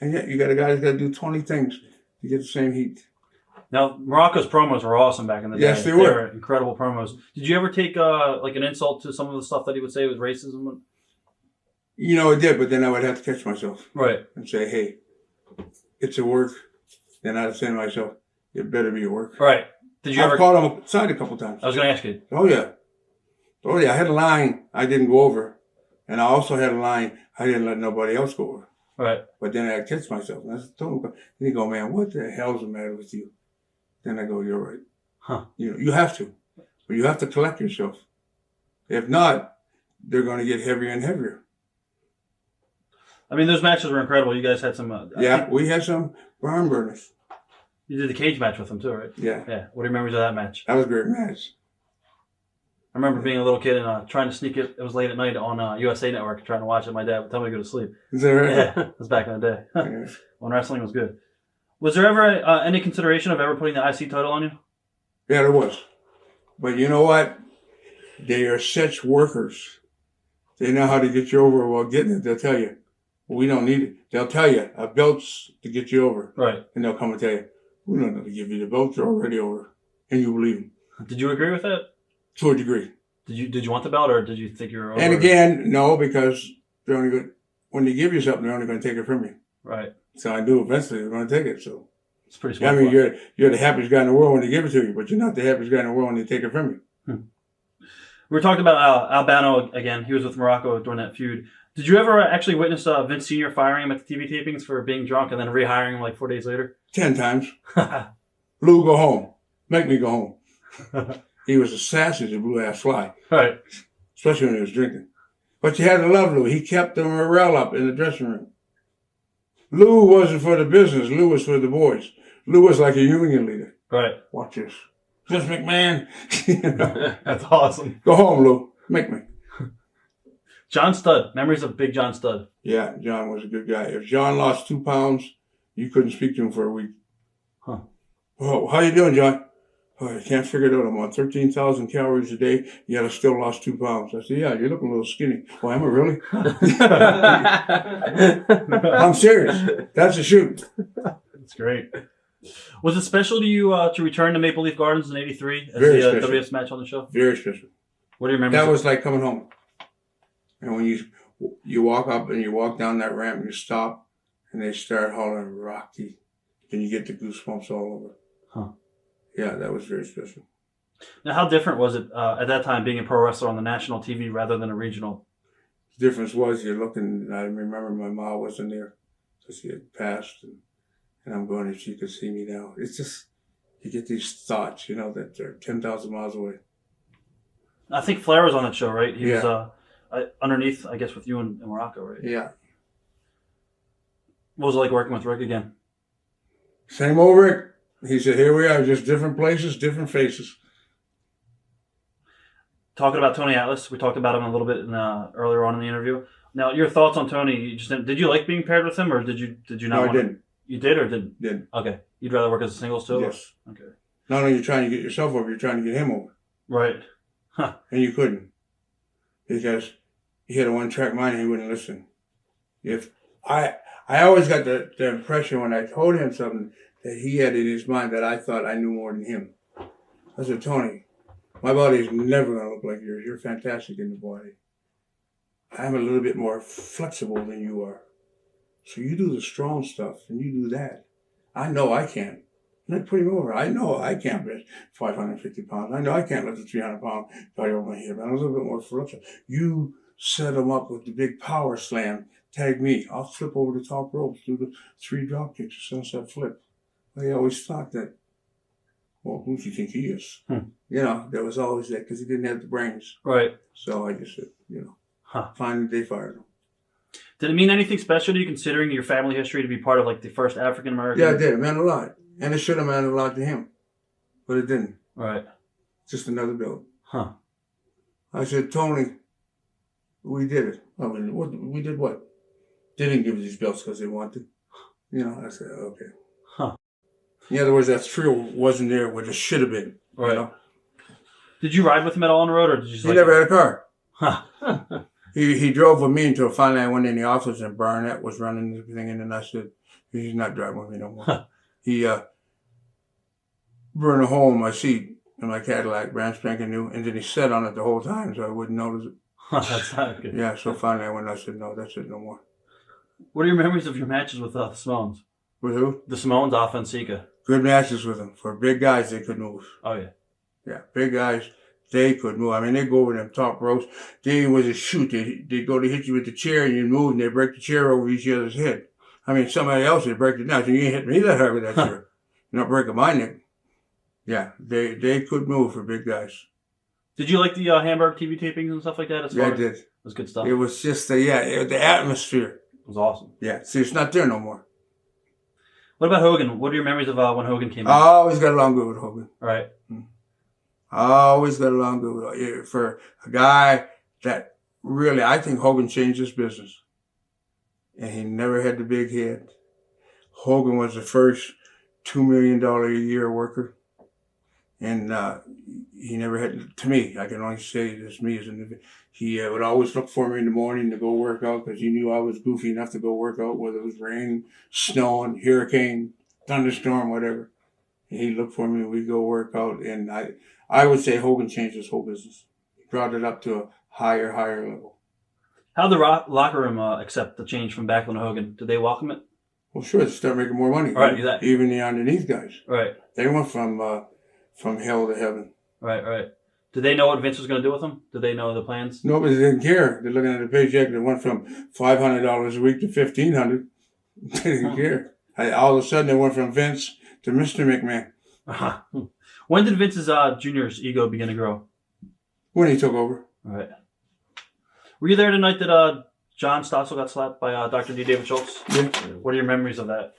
And yet you got a guy that's got to do 20 things to get the same heat. Now, Morocco's promos were awesome back in the day. Yes, they were. Incredible promos. Did you ever take like an insult to some of the stuff that he would say with racism? You know, I did, but then I would have to catch myself. Right. And say, hey, it's a work. Then I'd say to myself, it better be a work. Right. Did you ever caught him aside a couple times. I was going to ask you. Oh, yeah. I had a line I didn't go over. And I also had a line I didn't let nobody else go over. Right. But then I catch myself. And I told him, and he go, man, what the hell's the matter with you? Then I go, you're right. Huh. You have to. But you have to collect yourself. If not, they're going to get heavier and heavier. I mean, those matches were incredible. You guys had some... We had some barn burners. You did the cage match with them too, right? Yeah. Yeah. What do you remember of that match? That was a great match. I remember being a little kid and trying to sneak it. It was late at night on USA Network, trying to watch it. My dad would tell me to go to sleep. Is that right? Yeah, it was back in the day Yeah. when wrestling was good. Was there ever any consideration of ever putting the IC title on you? Yeah, there was. But you know what? They are such workers. They know how to get you over while getting it. They'll tell you, we don't need it. They'll tell you, a belt's to get you over. Right. And they'll come and tell you, we don't know to give you the belt. You're already over. And you believe them. Did you agree with that? To a degree. Did you want the belt, or did you think you were over? And again, no, because they're only going, when they give you something, they're only going to take it from you. Right. So I knew eventually they were going to take it. So It's pretty smart. I mean, you're the happiest guy in the world when they give it to you, but you're not the happiest guy in the world when they take it from you. We were talking about Albano again. He was with Muraco during that feud. Did you ever actually witness Vince Sr. firing him at the TV tapings for being drunk and then rehiring him like 4 days later? 10 times. Lou, go home. Make me go home. He was a sassy as a blue-ass fly. Right. Especially when he was drinking. But you had to love Lou. He kept the morale up in the dressing room. Lou wasn't for the business. Lou was for the boys. Lou was like a union leader. Right. Watch this. Vince McMahon. You know? That's awesome. Go home, Lou. Make me. John Studd. Memories of Big John Studd. Yeah, John was a good guy. If John lost 2 pounds, you couldn't speak to him for a week. Huh. Oh, how you doing, John? Oh, I can't figure it out. I'm on 13,000 calories a day, yet I still lost 2 pounds. I said, yeah, you're looking a little skinny. Oh, am I really? I'm serious. That's a shoot. That's great. Was it special to you to return to Maple Leaf Gardens in '83 as Very the special. WWF match on the show? Very special. What do you remember? That was like coming home. And when you walk up and you walk down that ramp and you stop and they start hollering Rocky, and you get the goosebumps all over. Huh. Yeah, that was very special. Now, how different was it at that time being a pro wrestler on the national TV rather than a regional? The difference was you're looking, and I remember my mom wasn't there, so she had passed, and I'm going, if she could see me now. It's just, you get these thoughts, you know, that they're 10,000 miles away. I think Flair was on that show, right? He Yeah. was underneath, I guess, with you and Muraco, right? Yeah. What was it like working with Rick again? Same old Rick. He said, here we are, just different places, different faces. Talking about Tony Atlas, we talked about him a little bit earlier on in the interview. Now, your thoughts on Tony? Did you like being paired with him, or did you not? No, I didn't. You did or didn't? Didn't. Okay. You'd rather work as a singles too? Yes. Okay. Not only are you trying to get yourself over, you're trying to get him over. Right. Huh. And you couldn't. Because he had a one-track mind and he wouldn't listen. If I always got the impression when I told him something that he had in his mind that I thought I knew more than him. I said, Tony, my body is never going to look like yours. You're fantastic in the body. I'm a little bit more flexible than you are. So you do the strong stuff and you do that. I know I can't. And I put him over. I know I can't bench 550 pounds. I know I can't lift a 300-pound body over my head. I'm a little bit more flexible. You set him up with the big power slam. Tag me. I'll flip over the top rope, do the 3 drop kicks, a sunset flip. I always thought that, well, who do you think he is? You know, there was always that because he didn't have the brains. Right. So I just said, finally they fired him. Did it mean anything special to you, considering your family history, to be part of like the first African American? Yeah, it did. It meant a lot. And it should have meant a lot to him. But it didn't. Right. Just another belt. Huh. I said, Tony, we did it. I mean, we did what? They didn't give us these belts because they wanted. I said, okay. Huh. In other words, that thrill wasn't there where it should have been. Right. You know? Did you ride with him at all on the road, or did you just He never had a car. Huh. He drove with me until finally I went in the office and Barnett was running everything, and then I said, he's not driving with me no more. He burned a hole in my seat in my Cadillac, brand spanking new, and then he sat on it the whole time so I wouldn't notice it. That's not good. Yeah, so finally I went and I said, no, that's it, no more. What are your memories of your matches with the Samoans? With who? The Samoans off in Sika. Good matches with them. For big guys, they could move. Oh, yeah. Yeah, big guys, they could move. I mean, they go over them top ropes. They was a shoot. They go to hit you with the chair and you move and they break the chair over each other's head. I mean, somebody else would break it down. So you ain't hit me that hard with that chair. You're not breaking my neck. Yeah, they could move for big guys. Did you like the Hamburg TV tapings and stuff like that? Yeah, I did. It was good stuff. It was just, the atmosphere. It was awesome. Yeah, see, it's not there no more. What about Hogan? What are your memories of when Hogan came in? I always got along good with Hogan. Right. I always got along good with Hogan. For a guy that really, I think Hogan changed his business. And he never had the big head. Hogan was the first $2 million a year worker. And he never had, to me, I can only say this, me as an individual, he would always look for me in the morning to go work out because he knew I was goofy enough to go work out, whether it was rain, snowing, hurricane, thunderstorm, whatever. And he'd look for me and we'd go work out. And I would say Hogan changed his whole business. He brought it up to a higher level. How did the locker room accept the change from Backlund to Hogan? Did they welcome it? Well, sure, they start making more money. Right, exactly. Even the underneath guys. Right. They went from hell to heaven. Right. Did they know what Vince was going to do with them? Did they know the plans? Nobody didn't care. They're looking at the paycheck that went from $500 a week to $1,500. They didn't care. All of a sudden, they went from Vince to Mr. McMahon. Uh-huh. When did Vince's Jr.'s ego begin to grow? When he took over. Right. Were you there the night that John Stossel got slapped by Dr. D. David Schultz? Yeah. What are your memories of that?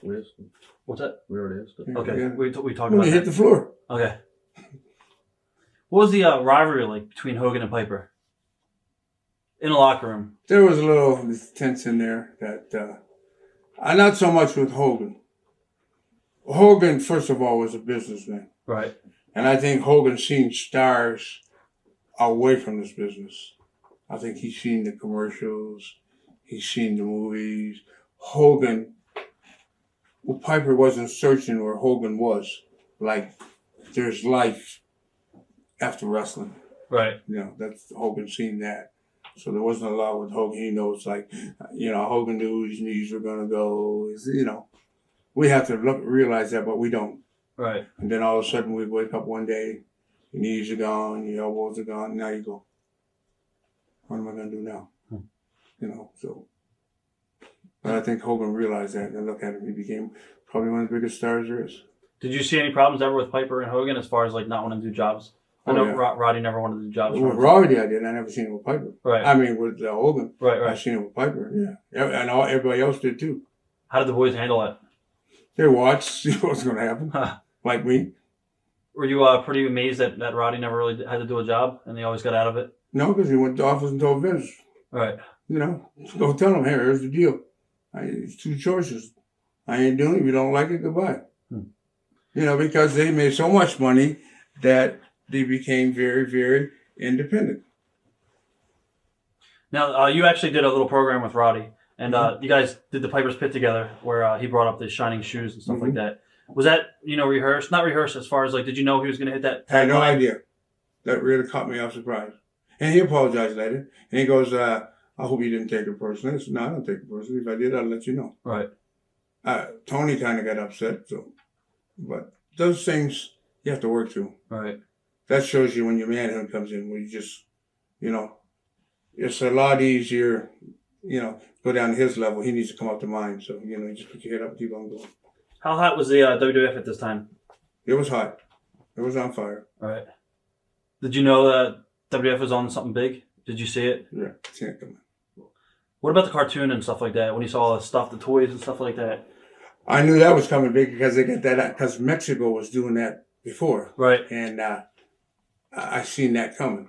What's that? We already asked it. Okay. Yeah. We talked When about he that. hit the floor. Okay. What was the rivalry like between Hogan and Piper? In the locker room. There was a little tense in there that, not so much with Hogan. Hogan, first of all, was a businessman. Right. And I think Hogan seen stars away from this business. I think he's seen the commercials. He's seen the movies. Hogan, well, Piper wasn't searching where Hogan was. Like, there's life after wrestling. Right. That's Hogan seen that. So there wasn't a lot with Hogan. He knows, like, Hogan knew his knees were going to go. We have to realize that, but we don't. Right. And then all of a sudden we wake up one day, your knees are gone, your elbows are gone. Now you go, what am I going to do now? So. But I think Hogan realized that and look at him. He became probably one of the biggest stars there is. Did you see any problems ever with Piper and Hogan as far as like not wanting to do jobs? I know Roddy never wanted to do jobs. With Roddy, I did. I never seen it with Piper. Right. I mean, with Hogan. Right. I seen it with Piper, yeah. And everybody else did too. How did the boys handle it? They watched, see what's going to happen. Like me. Were you pretty amazed that Roddy never really had to do a job and he always got out of it? No, because he went to the office and told Vince. Right. Go tell him, here's the deal. It's 2 choices. I ain't doing it. If you don't like it, goodbye. Because they made so much money that they became very, very independent. Now, you actually did a little program with Roddy, and you guys did the Piper's Pit together where he brought up the shining shoes and stuff like that. Was that, rehearsed? Not rehearsed as far as, like, did you know he was going to hit that? I had no idea. That really caught me off surprise. And he apologized later. And he goes, I hope you didn't take it personally. I said, no, I don't take it personally. If I did, I'll let you know. Right. Tony kind of got upset. But those things you have to work through. Right. That shows you when your manhood comes in, where you just, it's a lot easier, go down to his level. He needs to come up to mine. So, you just put your head up and keep on going. How hot was the WWF at this time? It was hot. It was on fire. Right. Did you know that WWF was on something big? Did you see it? Yeah, seen it coming. What about the cartoon and stuff like that? When you saw all the stuff, the toys and stuff like that? I knew that was coming big because they get that, because Mexico was doing that before. Right. And I seen that coming,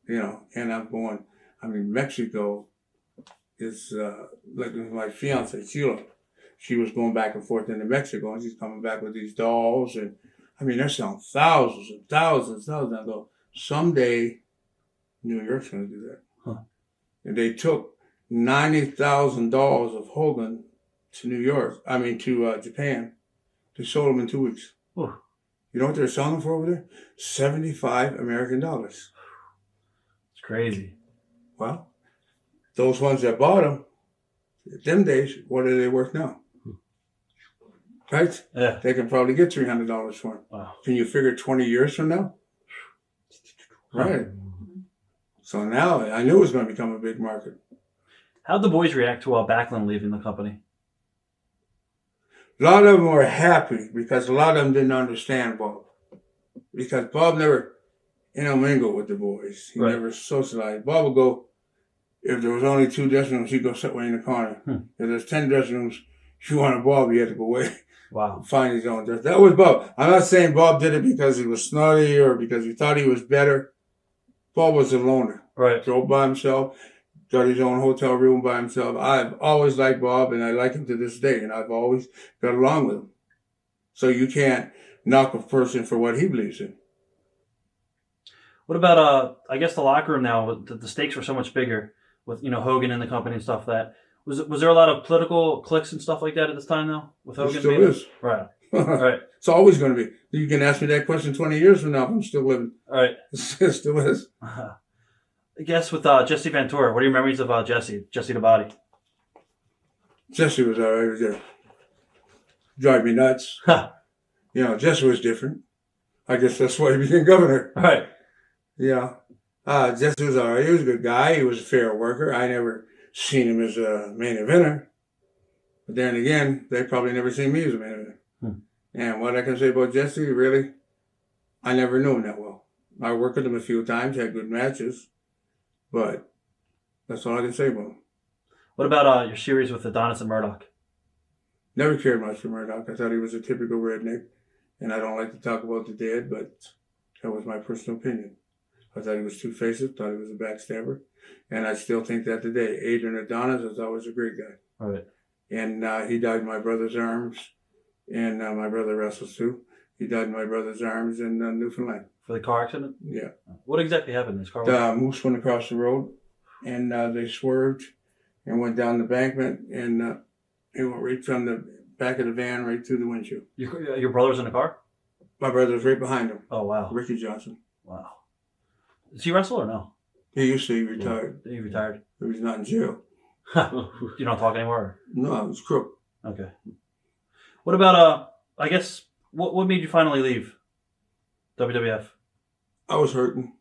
and I'm going, Mexico is, like my fiance, Sheila. She was going back and forth into Mexico, and she's coming back with these dolls, and they're selling thousands and thousands and thousands. I go, someday New York's going to do that. Huh. And they took 90,000 dolls of Hogan to to Japan. They sold them in 2 weeks. Oh. You know what they're selling them for over there? $75 American dollars. It's crazy. Well, those ones that bought them, at them days, what are they worth now? Right? Yeah. They can probably get $300 for them. Wow. Can you figure 20 years from now? Right. So now, I knew it was going to become a big market. How'd the boys react to Backlund leaving the company? A lot of them were happy because a lot of them didn't understand Bob. Because Bob never intermingled with the boys. He never socialized. Bob would go, if there was only 2 dressing rooms, he'd go sit way in the corner. If there's 10 dressing rooms, if you wanted Bob, you had to go away. Wow. Find his own dress. That was Bob. I'm not saying Bob did it because he was snotty or because he thought he was better. Bob was a loner. Right. Drove by himself, got his own hotel room by himself. I've always liked Bob, and I like him to this day, and I've always got along with him. So you can't knock a person for what he believes in. What about, I guess the locker room now, the stakes were so much bigger with, Hogan in the company and stuff that. Was there a lot of political cliques and stuff like that at this time, though? With Hogan? It still is. Right. Right. It's always going to be. You can ask me that question 20 years from now if I'm still living. All right. It still is. I guess with Jesse Ventura, what are your memories of Jesse the Body? Jesse was all right. He was there. Drive me nuts. Jesse was different. I guess that's why he became governor. Right. Jesse was all right. He was a good guy. He was a fair worker. I never seen him as a main eventer. But then again, they probably never seen me as a main eventer. And what I can say about Jesse, really, I never knew him that well. I worked with him a few times, had good matches, but that's all I can say about him. What about your series with Adonis and Murdoch? Never cared much for Murdoch. I thought he was a typical redneck, and I don't like to talk about the dead, but that was my personal opinion. I thought he was two-faced, thought he was a backstabber, and I still think that today. Adrian Adonis was always a great guy. All right. And he died in my brother's arms, and my brother wrestles too. He died in my brother's arms in Newfoundland. For the car accident? Yeah. What exactly happened in this car? The moose went across the road, and they swerved and went down the embankment, and it went right from the back of the van right through the windshield. Your brother's in the car? My brother's right behind him. Oh, wow. Ricky Johnson. Wow. Does he wrestle or no? He used to. He retired. He retired. He was not in jail. You don't talk anymore? No, it was crook. Okay. What about, I guess, what made you finally leave WWF? I was hurting.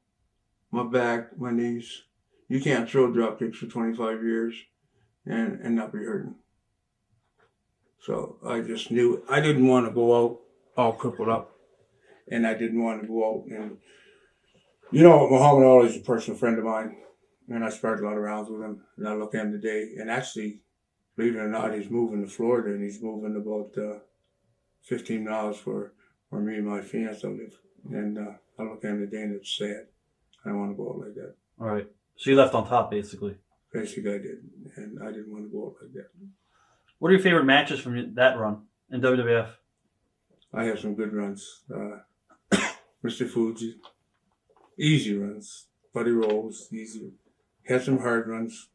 My back, my knees. You can't throw drop kicks for 25 years and not be hurting. So I just knew I didn't want to go out all crippled up. And I didn't want to go out and, Muhammad Ali is a personal friend of mine. And I started a lot of rounds with him. And I look at him today. And actually, believe it or not, he's moving to Florida. And he's moving about 15 miles where me and my fiance live. And I look at him today and it's sad. I don't want to go out like that. All right. So you left on top, basically. Basically, I did. And I didn't want to go out like that. What are your favorite matches from that run in WWF? I have some good runs. Mr. Fuji. Easy runs. Buddy Rolls. Easy. Had some hard runs.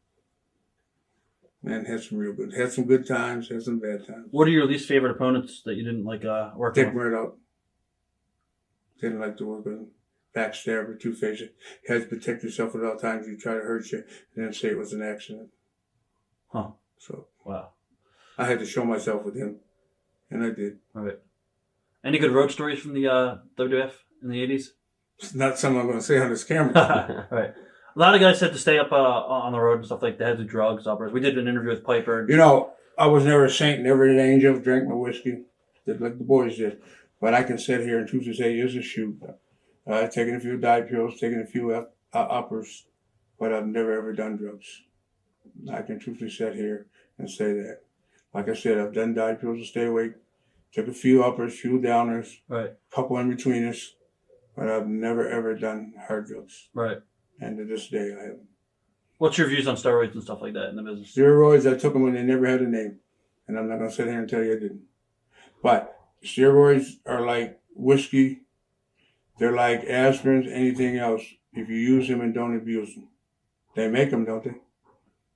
And had some real good. Had some good times. Had some bad times. What are your least favorite opponents that you didn't like working Take with? them right out. Didn't like to work with them. Backstab or two-faced. You had to protect yourself at all times. You try to hurt you and then say it was an accident. Huh. So Wow. I had to show myself with him. And I did. All right. Any good road stories from the WWF in the 80s? It's not something I'm going to say on this camera. Right. A lot of guys said to stay up on the road and stuff like that, do drugs, uppers. We did an interview with Piper. You know, I was never a saint, never an angel, drank my whiskey, did like the boys did. But I can sit here and truthfully say, here's a shoot. I've taken a few diet pills, taken a few uppers, but I've never ever done drugs. I can truthfully sit here and say that. Like I said, I've done diet pills to stay awake, took a few uppers, few downers, Right. couple in betweeners, but I've never ever done hard drugs. Right. And to this day, I haven't. What's your views on steroids and stuff like that in the business? Steroids, I took them when they never had a name. And I'm not going to sit here and tell you I didn't. But steroids are like whiskey. They're like aspirins, anything else. If you use them and don't abuse them. They make them, don't they?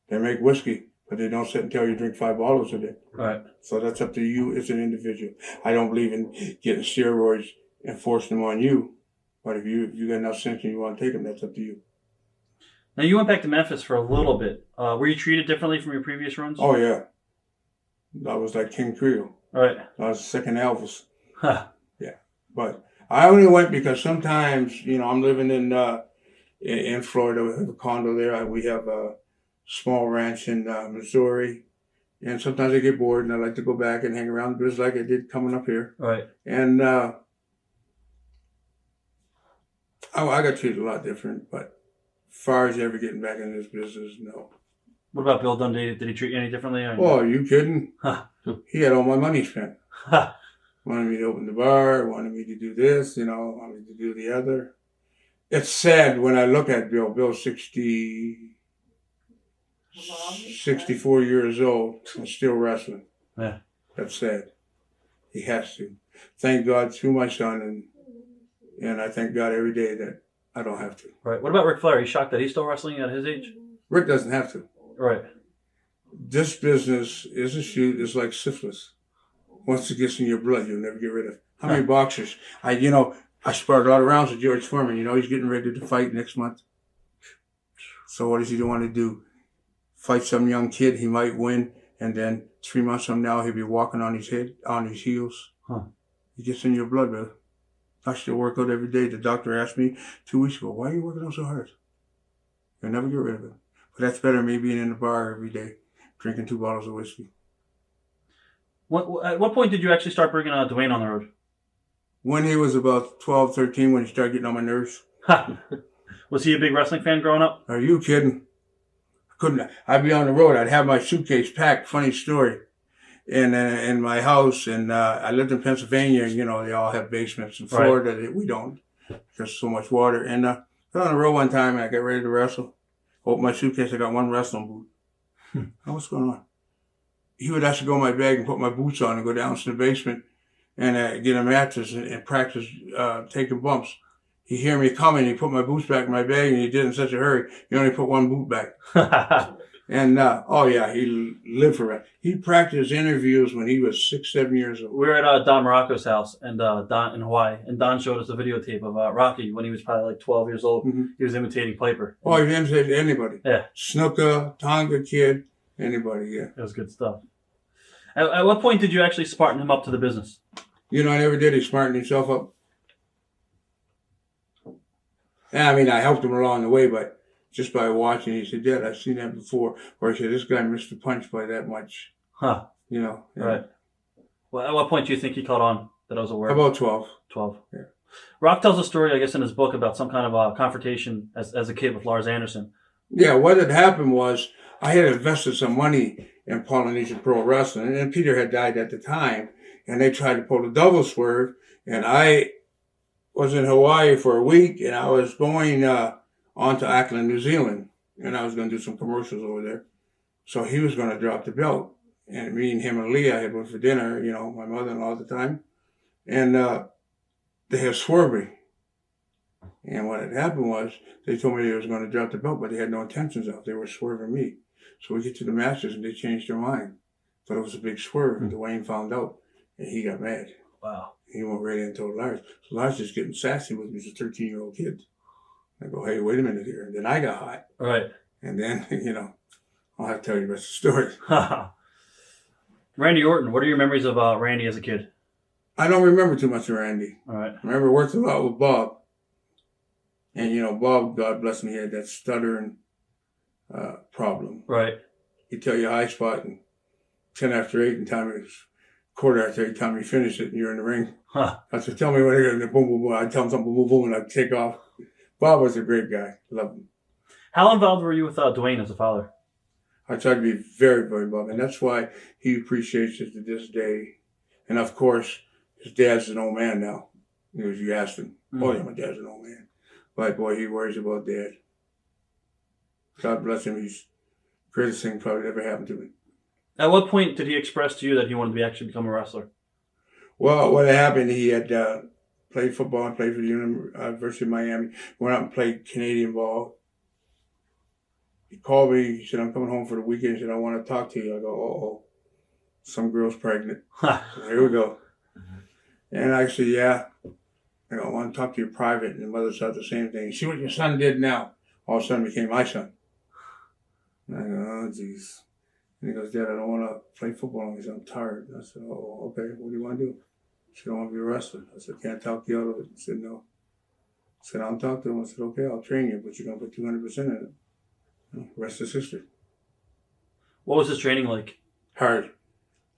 They make whiskey, but they don't sit and tell you drink 5 bottles a day. Right. So that's up to you as an individual. I don't believe in getting steroids and forcing them on you. But if you got enough sense and you want to take them, that's up to you. Now, you went back to Memphis for a little bit. Were you treated differently from your previous runs? Oh, yeah. I was like King Creole. Right. I was second Elvis. Huh. Yeah. But I only went because sometimes, you know, I'm living in Florida. We have a condo there. We have a small ranch in Missouri. And sometimes I get bored and I like to go back and hang around just like I did coming up here. Right. And I got treated a lot different, but as far as ever getting back in this business, no. What about Bill Dundee? Did he treat you any differently? Or... Oh, are you kidding? Huh. He had all my money spent. Huh. Wanted me to open the bar, wanted me to do this, you know, wanted me to do the other. It's sad when I look at Bill. Bill's 64 years old and still wrestling. Yeah. That's sad. He has to. Thank God through my son, and I thank God every day that I don't have to. Right. What about Ric Flair? Are you shocked that he's still wrestling at his age? Rick doesn't have to. Right. This business is a shoot. It's like syphilis. Once it gets in your blood, you'll never get rid of it. How many boxers? I sparred a lot of rounds with George Foreman. You know, he's getting ready to fight next month. So what does he want to do? Fight some young kid, he might win, and then 3 months from now, he'll be walking on his heels. Huh. It gets in your blood, brother. I still work out every day. The doctor asked me 2 weeks ago, why are you working out so hard? You'll never get rid of it. But that's better than me being in the bar every day, drinking 2 bottles of whiskey. At what point did you actually start bringing Dwayne on the road? When he was about 12, 13, when he started getting on my nerves. Was he a big wrestling fan growing up? Are you kidding? I'd be on the road. I'd have my suitcase packed. Funny story. In my house, and I lived in Pennsylvania, and, you know, they all have basements. In Florida, we don't. There's so much water. And I got on the road one time, and I got ready to wrestle. Opened my suitcase. I got one wrestling boot. What's going on? He would actually go in my bag and put my boots on and go down to the basement and get a mattress and practice taking bumps. He hear me coming, he put my boots back in my bag, and he did it in such a hurry, he only put one boot back. And, he lived for it. He practiced interviews when he was 6, 7 years old. We were at Don Muraco's house and Don in Hawaii, and Don showed us a videotape of Rocky when he was probably like 12 years old. Mm-hmm. He was imitating Piper. Oh, he imitated anybody. Yeah. Snuka, Tonga Kid, anybody, yeah. It was good stuff. At what point did you actually spartan him up to the business? You know, I never did. He smartened himself up. And I mean, I helped him along the way, but just by watching, he said, Dad, I've seen that before. Or he said, this guy missed the punch by that much. Huh. You know. Yeah. Right. Well, at what point do you think he caught on that I was aware? About 12. 12. Yeah. Rock tells a story, I guess, in his book about some kind of confrontation as a kid with Lars Anderson. Yeah, what had happened was I had invested some money in Polynesian Pro Wrestling, and Peter had died at the time, and they tried to pull a double swerve, and I was in Hawaii for a week, and I was going on to Auckland, New Zealand, and I was going to do some commercials over there. So he was going to drop the belt, and me and him and Leah had went for dinner, you know, my mother-in-law at the time, and they had swerved me. And what had happened was they told me they was going to drop the belt, but they had no intentions of it. They were swerving me. So we get to the Masters and they changed their mind. Thought it was a big swerve, and Dwayne found out, and he got mad. Wow. He went right and told Lars. So Lars just getting sassy with me as a 13-year-old kid. I go, hey, wait a minute here. And then I got hot. Right. And then, I'll have to tell you the rest of the story. Randy Orton, what are your memories of Randy as a kid? I don't remember too much of Randy. All right. I remember I worked a lot with Bob. And, Bob, God bless him, he had that stuttering problem. Right. He'd tell you high spot and 10 after 8 and time it was quarter after 8 time you finish it and you're in the ring. Huh. I said, tell me when they're going to boom, boom, boom. I'd tell him something, boom, boom, and I'd take off. Bob was a great guy. Loved him. How involved were you with Dwayne as a father? I tried to be very, very involved. And that's why he appreciates it to this day. And of course, his dad's an old man now. You asked him, oh yeah, my dad's an old man. But boy, he worries about Dad. God bless him. He's the greatest thing probably ever happened to me. At what point did he express to you that he wanted to actually become a wrestler? Well, what happened, he had played football and played for the University of Miami. Went out and played Canadian ball. He called me. He said, I'm coming home for the weekend. He said, I want to talk to you. I go, uh-oh, some girl's pregnant. Here we go. And I said, yeah. I go, I want to talk to you private. And the mother said the same thing. See what your son did now. All of a sudden became my son. And I go, oh, jeez. And he goes, Dad, I don't want to play football. He said, I'm tired. And I said, oh, okay. What do you want to do? He said, I want to be a wrestler. I said, can't talk you out of it. He said, no. I said, I'll talk to him. I said, okay, I'll train you, but you're going to put 200% in it. Rest is history. What was his training like? Hard.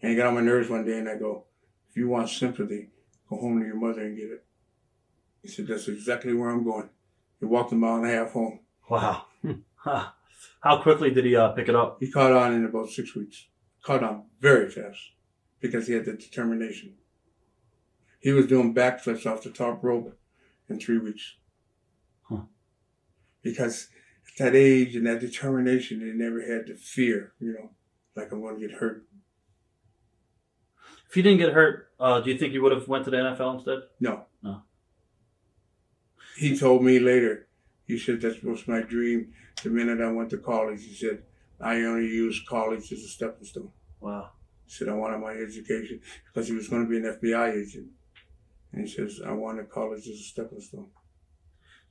And he got on my nerves one day and I go, if you want sympathy, go home to your mother and get it. He said, that's exactly where I'm going. He walked a mile and a half home. Wow. How quickly did he pick it up? He caught on in about 6 weeks. Caught on very fast because he had the determination. He was doing backflips off the top rope in 3 weeks. Because at that age and that determination, they never had the fear, like I'm going to get hurt. If he didn't get hurt, do you think he would have went to the NFL instead? No. No. He told me later, he said, that was my dream. The minute I went to college, he said, I only used college as a stepping stone. Wow. He said, I wanted my education because he was going to be an FBI agent. And he says, I wanted college as a stepping stone.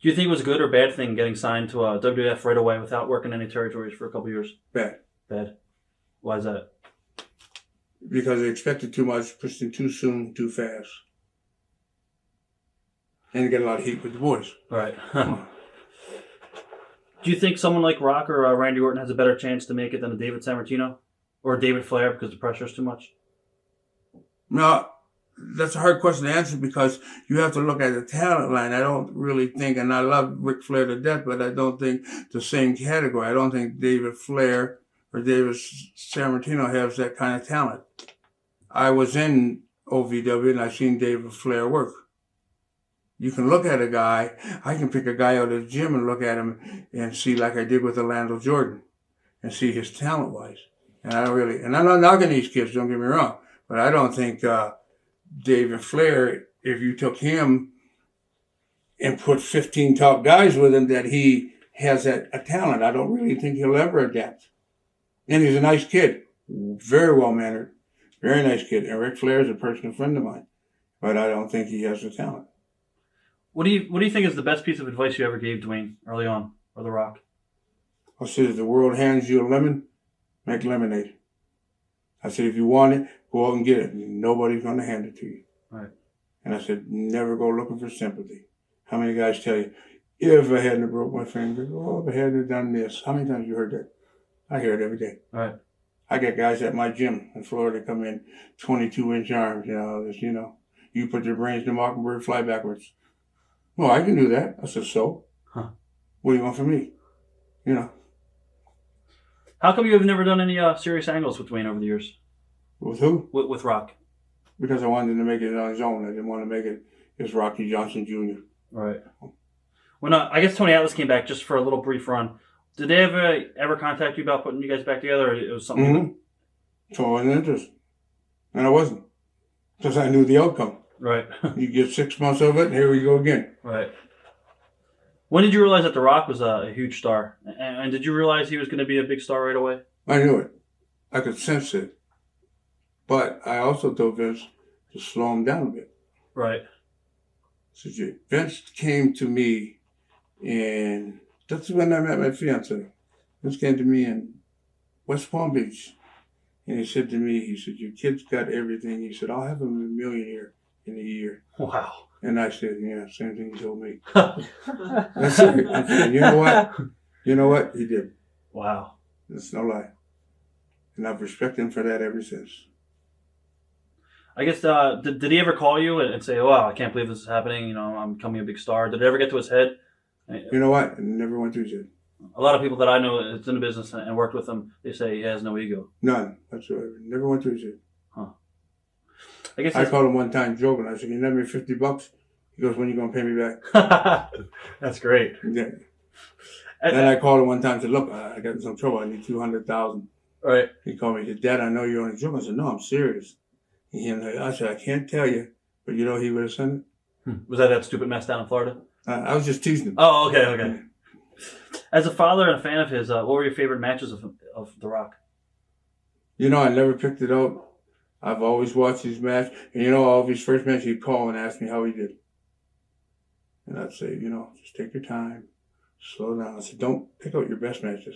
Do you think it was a good or bad thing getting signed to WWF right away without working any territories for a couple of years? Bad. Bad. Why is that? Because they expected too much, pushed him too soon, too fast. And he got a lot of heat with the boys. Right. Do you think someone like Rock or Randy Orton has a better chance to make it than a David Sammartino? Or David Flair because the pressure is too much? No, that's a hard question to answer because you have to look at the talent line. I don't really think, and I love Ric Flair to death, but I don't think the same category. I don't think David Flair or David Sammartino has that kind of talent. I was in OVW and I seen David Flair work. You can look at a guy, I can pick a guy out of the gym and look at him and see like I did with Orlando Jordan and see his talent-wise. And I'm not knocking these kids, don't get me wrong, but I don't think David Flair, if you took him and put 15 top guys with him, that he has a talent. I don't really think he'll ever adapt. And he's a nice kid, very well-mannered, very nice kid. And Ric Flair is a personal friend of mine, but I don't think he has the talent. What do you think is the best piece of advice you ever gave Dwayne early on, or The Rock? I said, if the world hands you a lemon, make lemonade. I said, if you want it, go out and get it. Nobody's going to hand it to you. Right. And I said, never go looking for sympathy. How many guys tell you, if I hadn't broke my finger, oh, if I hadn't done this. How many times you heard that? I hear it every day. Right. I get guys at my gym in Florida come in 22-inch arms, you put your brains in the mockingbird, fly backwards. Well, I can do that. I said, so? Huh. What do you want from me? How come you have never done any serious angles with Dwayne over the years? With who? With Rock. Because I wanted him to make it on his own. I didn't want to make it as Rocky Johnson Jr. Right. When I guess Tony Atlas came back just for a little brief run, did they ever contact you about putting you guys back together, or it was something? Mm-hmm. So I wasn't interested. And I wasn't. Because I knew the outcome. Right. You get 6 months of it, and here we go again. Right. When did you realize that The Rock was a huge star? And did you realize he was going to be a big star right away? I knew it. I could sense it. But I also told Vince to slow him down a bit. Right. So Vince came to me, and that's when I met my fiance. Vince came to me in West Palm Beach, and he said to me, he said, "Your kid's got everything." He said, "I'll have him a millionaire in a year." Wow. And I said, "Yeah, same thing he told me." That's it. I said, you know what? You know what? He did. Wow. That's no lie. And I've respected him for that ever since. I guess, did he ever call you and say, "Oh, wow, I can't believe this is happening, you know, I'm becoming a big star"? Did it ever get to his head? You know what? It never went through his head. A lot of people that I know that's in the business and worked with him, they say he has no ego. None whatsoever. Never went through his head. Huh. I guess I called him one time joking. I said, "You lend me $50?" He goes, "When you going to pay me back?" That's great. Yeah. Then I called him one time and said, "Look, I got in some trouble. I need $200,000. Right. He called me. He said, "Dad, I know you're only joking." I said, "No, I'm serious." I said, "I can't tell you, but you know he would have sent it." Was that stupid mess down in Florida? I was just teasing him. Oh, okay. As a father and a fan of his, what were your favorite matches of The Rock? You know, I never picked it out. I've always watched his match. And you know, all of his first match, he'd call and ask me how he did. And I'd say, you know, just take your time, slow down. I said, don't pick out your best matches.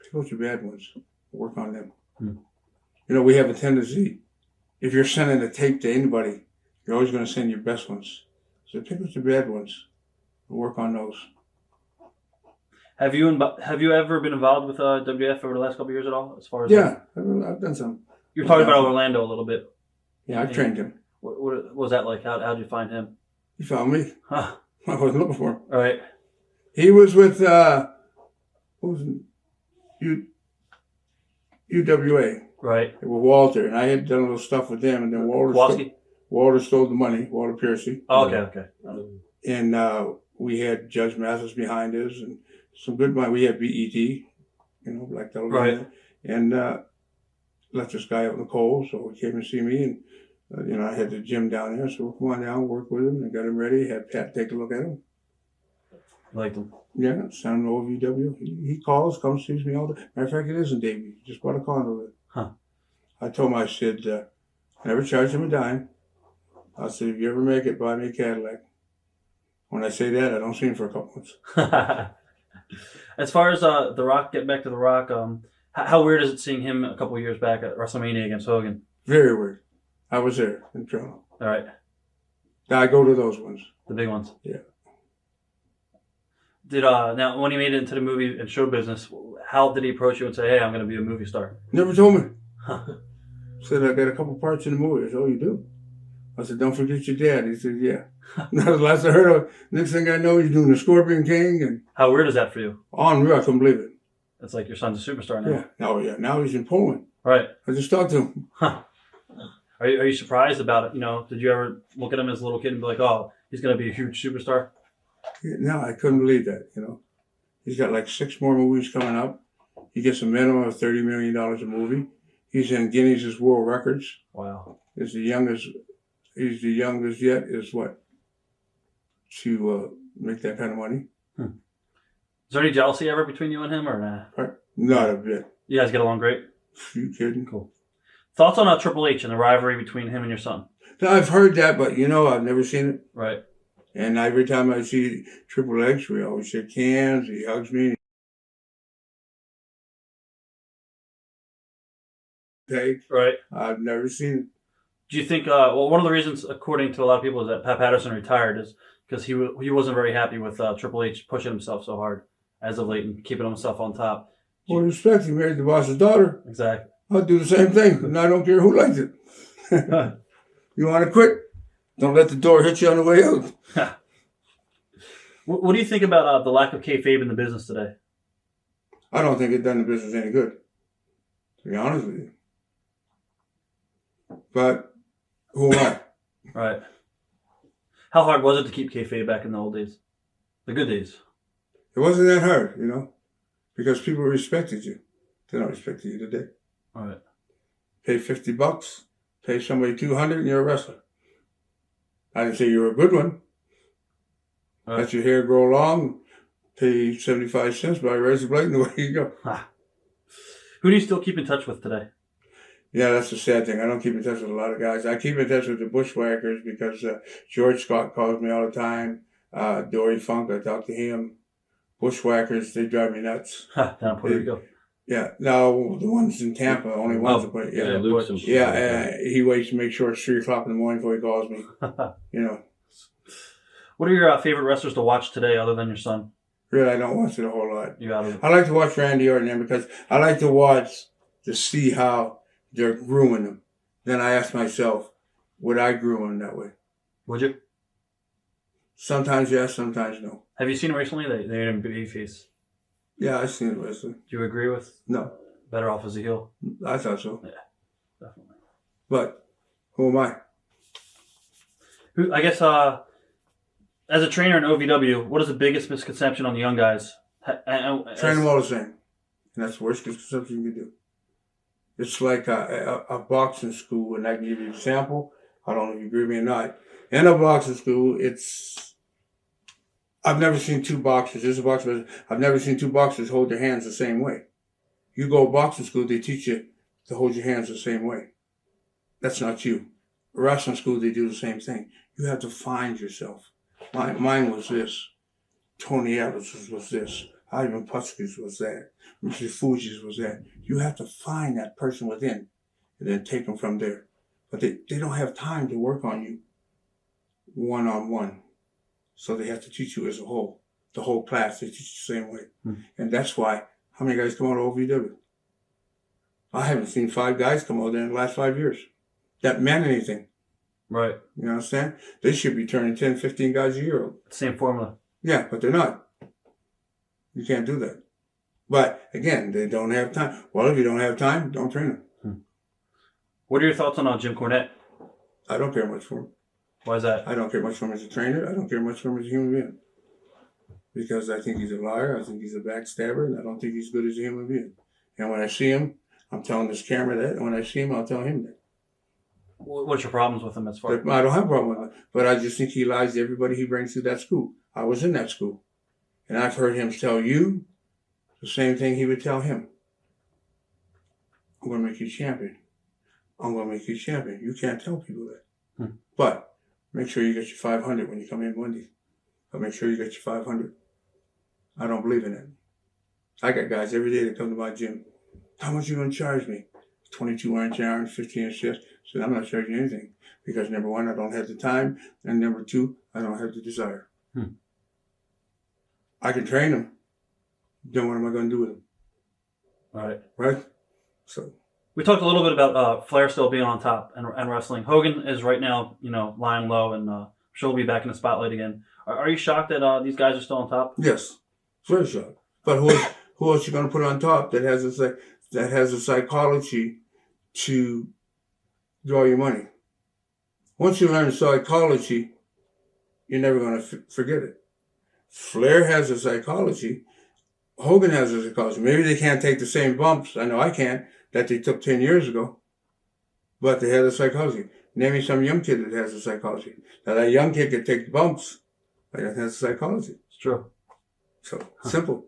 Pick out your bad ones. Work on them. You know, we have a tendency, if you're sending a tape to anybody, you're always going to send your best ones. So pick out your bad ones and work on those. Have you ever been involved with WWF over the last couple of years at all? As far as Yeah, I've done some. You're talking about Orlando a little bit. Yeah, I trained him. What was that like? How did you find him? He found me. Huh. I wasn't looking for him. All right. He was with what was it? UWA. Right. With Walter, and I had done a little stuff with them, and then Walter stole the money. Walter Piercy. Oh, okay. And we had Judge Mathis behind us, and some good money. We had BET, you know, Black Television. Right. And left this guy out in the cold, so he came and see me, and you know, I had the gym down there, so come on down, work with him, and got him ready. Had Pat take a look at him. Liked him. Yeah, sent him to OVW. He calls, comes, sees me all the. Matter of fact, it isn't Davey. He just bought a condo there. Huh. I told him, I said, I never charged him a dime. I said, if you ever make it, buy me a Cadillac. When I say that, I don't see him for a couple months. As far as The Rock, getting back to The Rock, how weird is it seeing him a couple of years back at WrestleMania against Hogan? Very weird. I was there in Toronto. All right. I go to those ones. The big ones. Yeah. Did now when he made it into the movie and show business, how did he approach you and say, "Hey, I'm going to be a movie star"? Never told me. Said, I got a couple parts in the movie. I said, oh, you do? I said, don't forget your dad. He said, yeah. That was the last I heard of it. Next thing I know, he's doing the Scorpion King. And how weird is that for you? Unreal. I couldn't believe it. It's like your son's a superstar now. Yeah. Yeah. Now he's in Poland. Right. I just talked to him. Huh. Are you surprised about it? You know, did you ever look at him as a little kid and be like, oh, he's going to be a huge superstar? Yeah, no, I couldn't believe that, you know. He's got like 6 more movies coming up. He gets a minimum of $30 million a movie. He's in Guinness World Records. Wow. He's the youngest yet, is what? To make that kind of money. Is there any jealousy ever between you and him, or nah? Not a bit. You guys get along great? You kidding? Cool. Thoughts on Triple H and the rivalry between him and your son? I've heard that, but you know, I've never seen it. Right. And every time I see Triple H, we always shake hands. He hugs me. Right. I've never seen it. Do you think, well, one of the reasons, according to a lot of people, is that Pat Patterson retired is because he wasn't very happy with Triple H pushing himself so hard as of late and keeping himself on top. Well, respect, he married the boss's daughter. Exactly. I'll do the same thing, and I don't care who likes it. You want to quit? Don't let the door hit you on the way out. What do you think about the lack of kayfabe in the business today? I don't think it done the business any good, to be honest with you. But who am I? Right. How hard was it to keep kayfabe back in the old days? The good days? It wasn't that hard, you know, because people respected you. They don't respect you today. All right. Pay $50, pay somebody $200, and you're a wrestler. I didn't say you were a good one. Right. Let your hair grow long, pay 75 cents, buy a razor blade, and away you go. Who do you still keep in touch with today? Yeah, that's the sad thing. I don't keep in touch with a lot of guys. I keep in touch with the Bushwhackers because George Scott calls me all the time. Dory Funk, I talk to him. Bushwhackers, they drive me nuts. Down in Puerto Rico. Yeah, no, the ones in Tampa, only ones that play. Yeah, Luke's and he waits to make sure it's 3 o'clock in the morning before he calls me. What are your favorite wrestlers to watch today other than your son? Really, I don't watch it a whole lot. You got it. I like to watch Randy Orton because I like to watch to see how they're grooming them. Then I ask myself, would I groom them that way? Would you? Sometimes yes, sometimes no. Have you seen him recently? They made him babyface. Yeah, I've seen it wrestling. Do you agree with? No. Better off as a heel? I thought so. Yeah, definitely. But who am I? I guess as a trainer in OVW, what is the biggest misconception on the young guys? Train them all the same. And that's the worst misconception you can do. It's like a boxing school, and I can give you an example. I don't know if you agree with me or not. In a boxing school, I've never seen two boxers. This is a boxer. I've never seen two boxers hold their hands the same way. You go to boxing school, they teach you to hold your hands the same way. That's not you. Wrestling school, they do the same thing. You have to find yourself. Mine was this. Tony Evans was this. Ivan Putski's was that. Mr. Fuji's was that. You have to find that person within and then take them from there. But they don't have time to work on you one-on-one. So they have to teach you as a whole. The whole class, they teach you the same way. Mm-hmm. And that's why, how many guys come out of OVW? I haven't seen 5 guys come out there in the last 5 years. That meant anything. Right. You understand? They should be turning 10, 15 guys a year. Same formula. Yeah, but they're not. You can't do that. But again, they don't have time. Well, if you don't have time, don't train them. What are your thoughts on Jim Cornette? I don't care much for him. Why is that? I don't care much for him as a trainer. I don't care much for him as a human being. Because I think he's a liar. I think he's a backstabber. And I don't think he's good as a human being. And when I see him, I'm telling this camera that. And when I see him, I'll tell him that. What's your problems with him as far as? I don't have a problem with him. But I just think he lies to everybody he brings to that school. I was in that school. And I've heard him tell you the same thing he would tell him. I'm going to make you champion. I'm going to make you champion. You can't tell people that. But make sure you get your 500 when you come in Monday. But make sure you get your 500. I don't believe in it. I got guys every day that come to my gym. How much you going to charge me? 22 inch irons, 15 inch shifts. I said, I'm not charging anything. Because number one, I don't have the time. And number two, I don't have the desire. I can train them. Then what am I going to do with them? All right. Right? So. We talked a little bit about Flair still being on top and wrestling. Hogan is right now, lying low, and sure will be back in the spotlight again. Are you shocked that these guys are still on top? Yes, very shocked. But who else you going to put on top that has a psychology to draw your money? Once you learn psychology, you're never going to forget it. Flair has a psychology. Hogan has a psychology. Maybe they can't take the same bumps. I know I can't. That they took 10 years ago. But they had a psychology. Name me some young kid that has a psychology. Now that young kid can take the bumps, but it has a psychology. It's true. So, simple.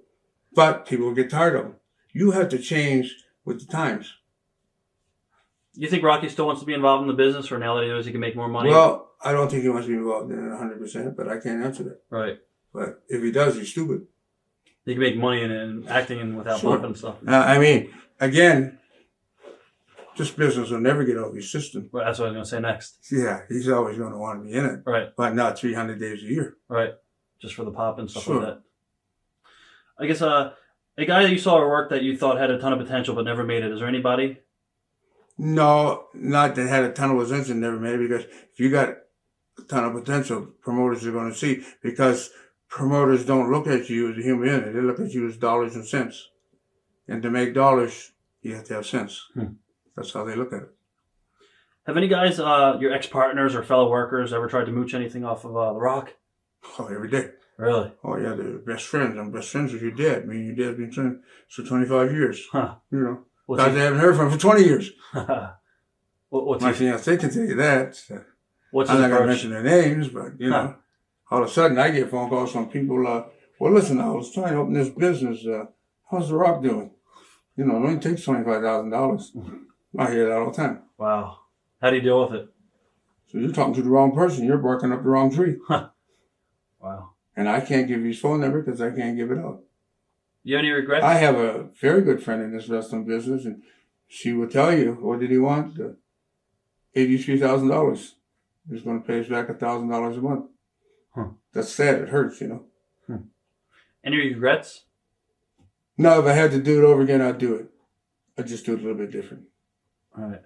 But people get tired of them. You have to change with the times. You think Rocky still wants to be involved in the business, or now that he knows he can make more money? Well, I don't think he wants to be involved in it 100%, but I can't answer that. Right. But if he does, he's stupid. He can make money in acting and without bumping and stuff. Again, this business will never get out of his system. Well, that's what I was going to say next. Yeah, he's always going to want to be in it. Right. But not 300 days a year. Right. Just for the pop and stuff like that. I guess a guy that you saw at work that you thought had a ton of potential but never made it, is there anybody? No, not that had a ton of potential and never made it, because if you got a ton of potential, promoters are going to see, because promoters don't look at you as a human being. They look at you as dollars and cents. And to make dollars, you have to have sense. That's how they look at it. Have any guys, your ex-partners or fellow workers, ever tried to mooch anything off of The Rock? Oh, every day. Really? Oh, yeah, they're best friends. I'm best friends with your dad. Me and your dad have been friends for 25 years. Huh. Guys I haven't heard from for 20 years. My fiancé can tell you that. I'm not going to mention their names, but, all of a sudden I get phone calls from people well, listen, I was trying to open this business. How's The Rock doing? You know, it only takes $25,000. I hear that all the time. Wow. How do you deal with it? So you're talking to the wrong person. You're barking up the wrong tree. Wow. And I can't give you his phone number because I can't give it out. You have any regrets? I have a very good friend in this wrestling business, and she will tell you, what did he want? $83,000. He's going to pay us back $1,000 a month. Huh. That's sad. It hurts, you know. Any regrets? No, if I had to do it over again, I'd do it. I'd just do it a little bit different. All right.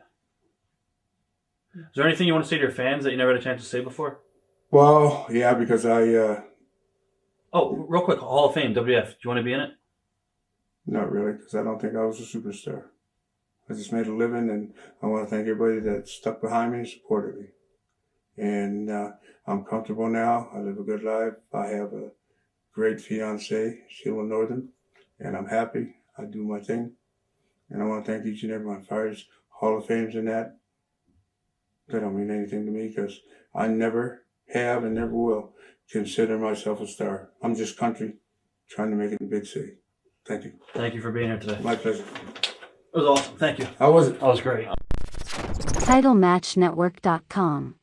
Is there anything you want to say to your fans that you never had a chance to say before? Well, yeah, because Oh, real quick, Hall of Fame, WWF. Do you want to be in it? not really, because I don't think I was a superstar. I just made a living, and I want to thank everybody that stuck behind me and supported me. And I'm comfortable now. I live a good life. I have a great fiance, Sheila Northern, and I'm happy. I do my thing. And I want to thank each and every one. As far as Hall of Fames and that, they don't mean anything to me because I never have and never will consider myself a star. I'm just country trying to make it a big city. Thank you. Thank you for being here today. My pleasure. It was awesome. Thank you. How was it? That was great. TitleMatchNetwork.com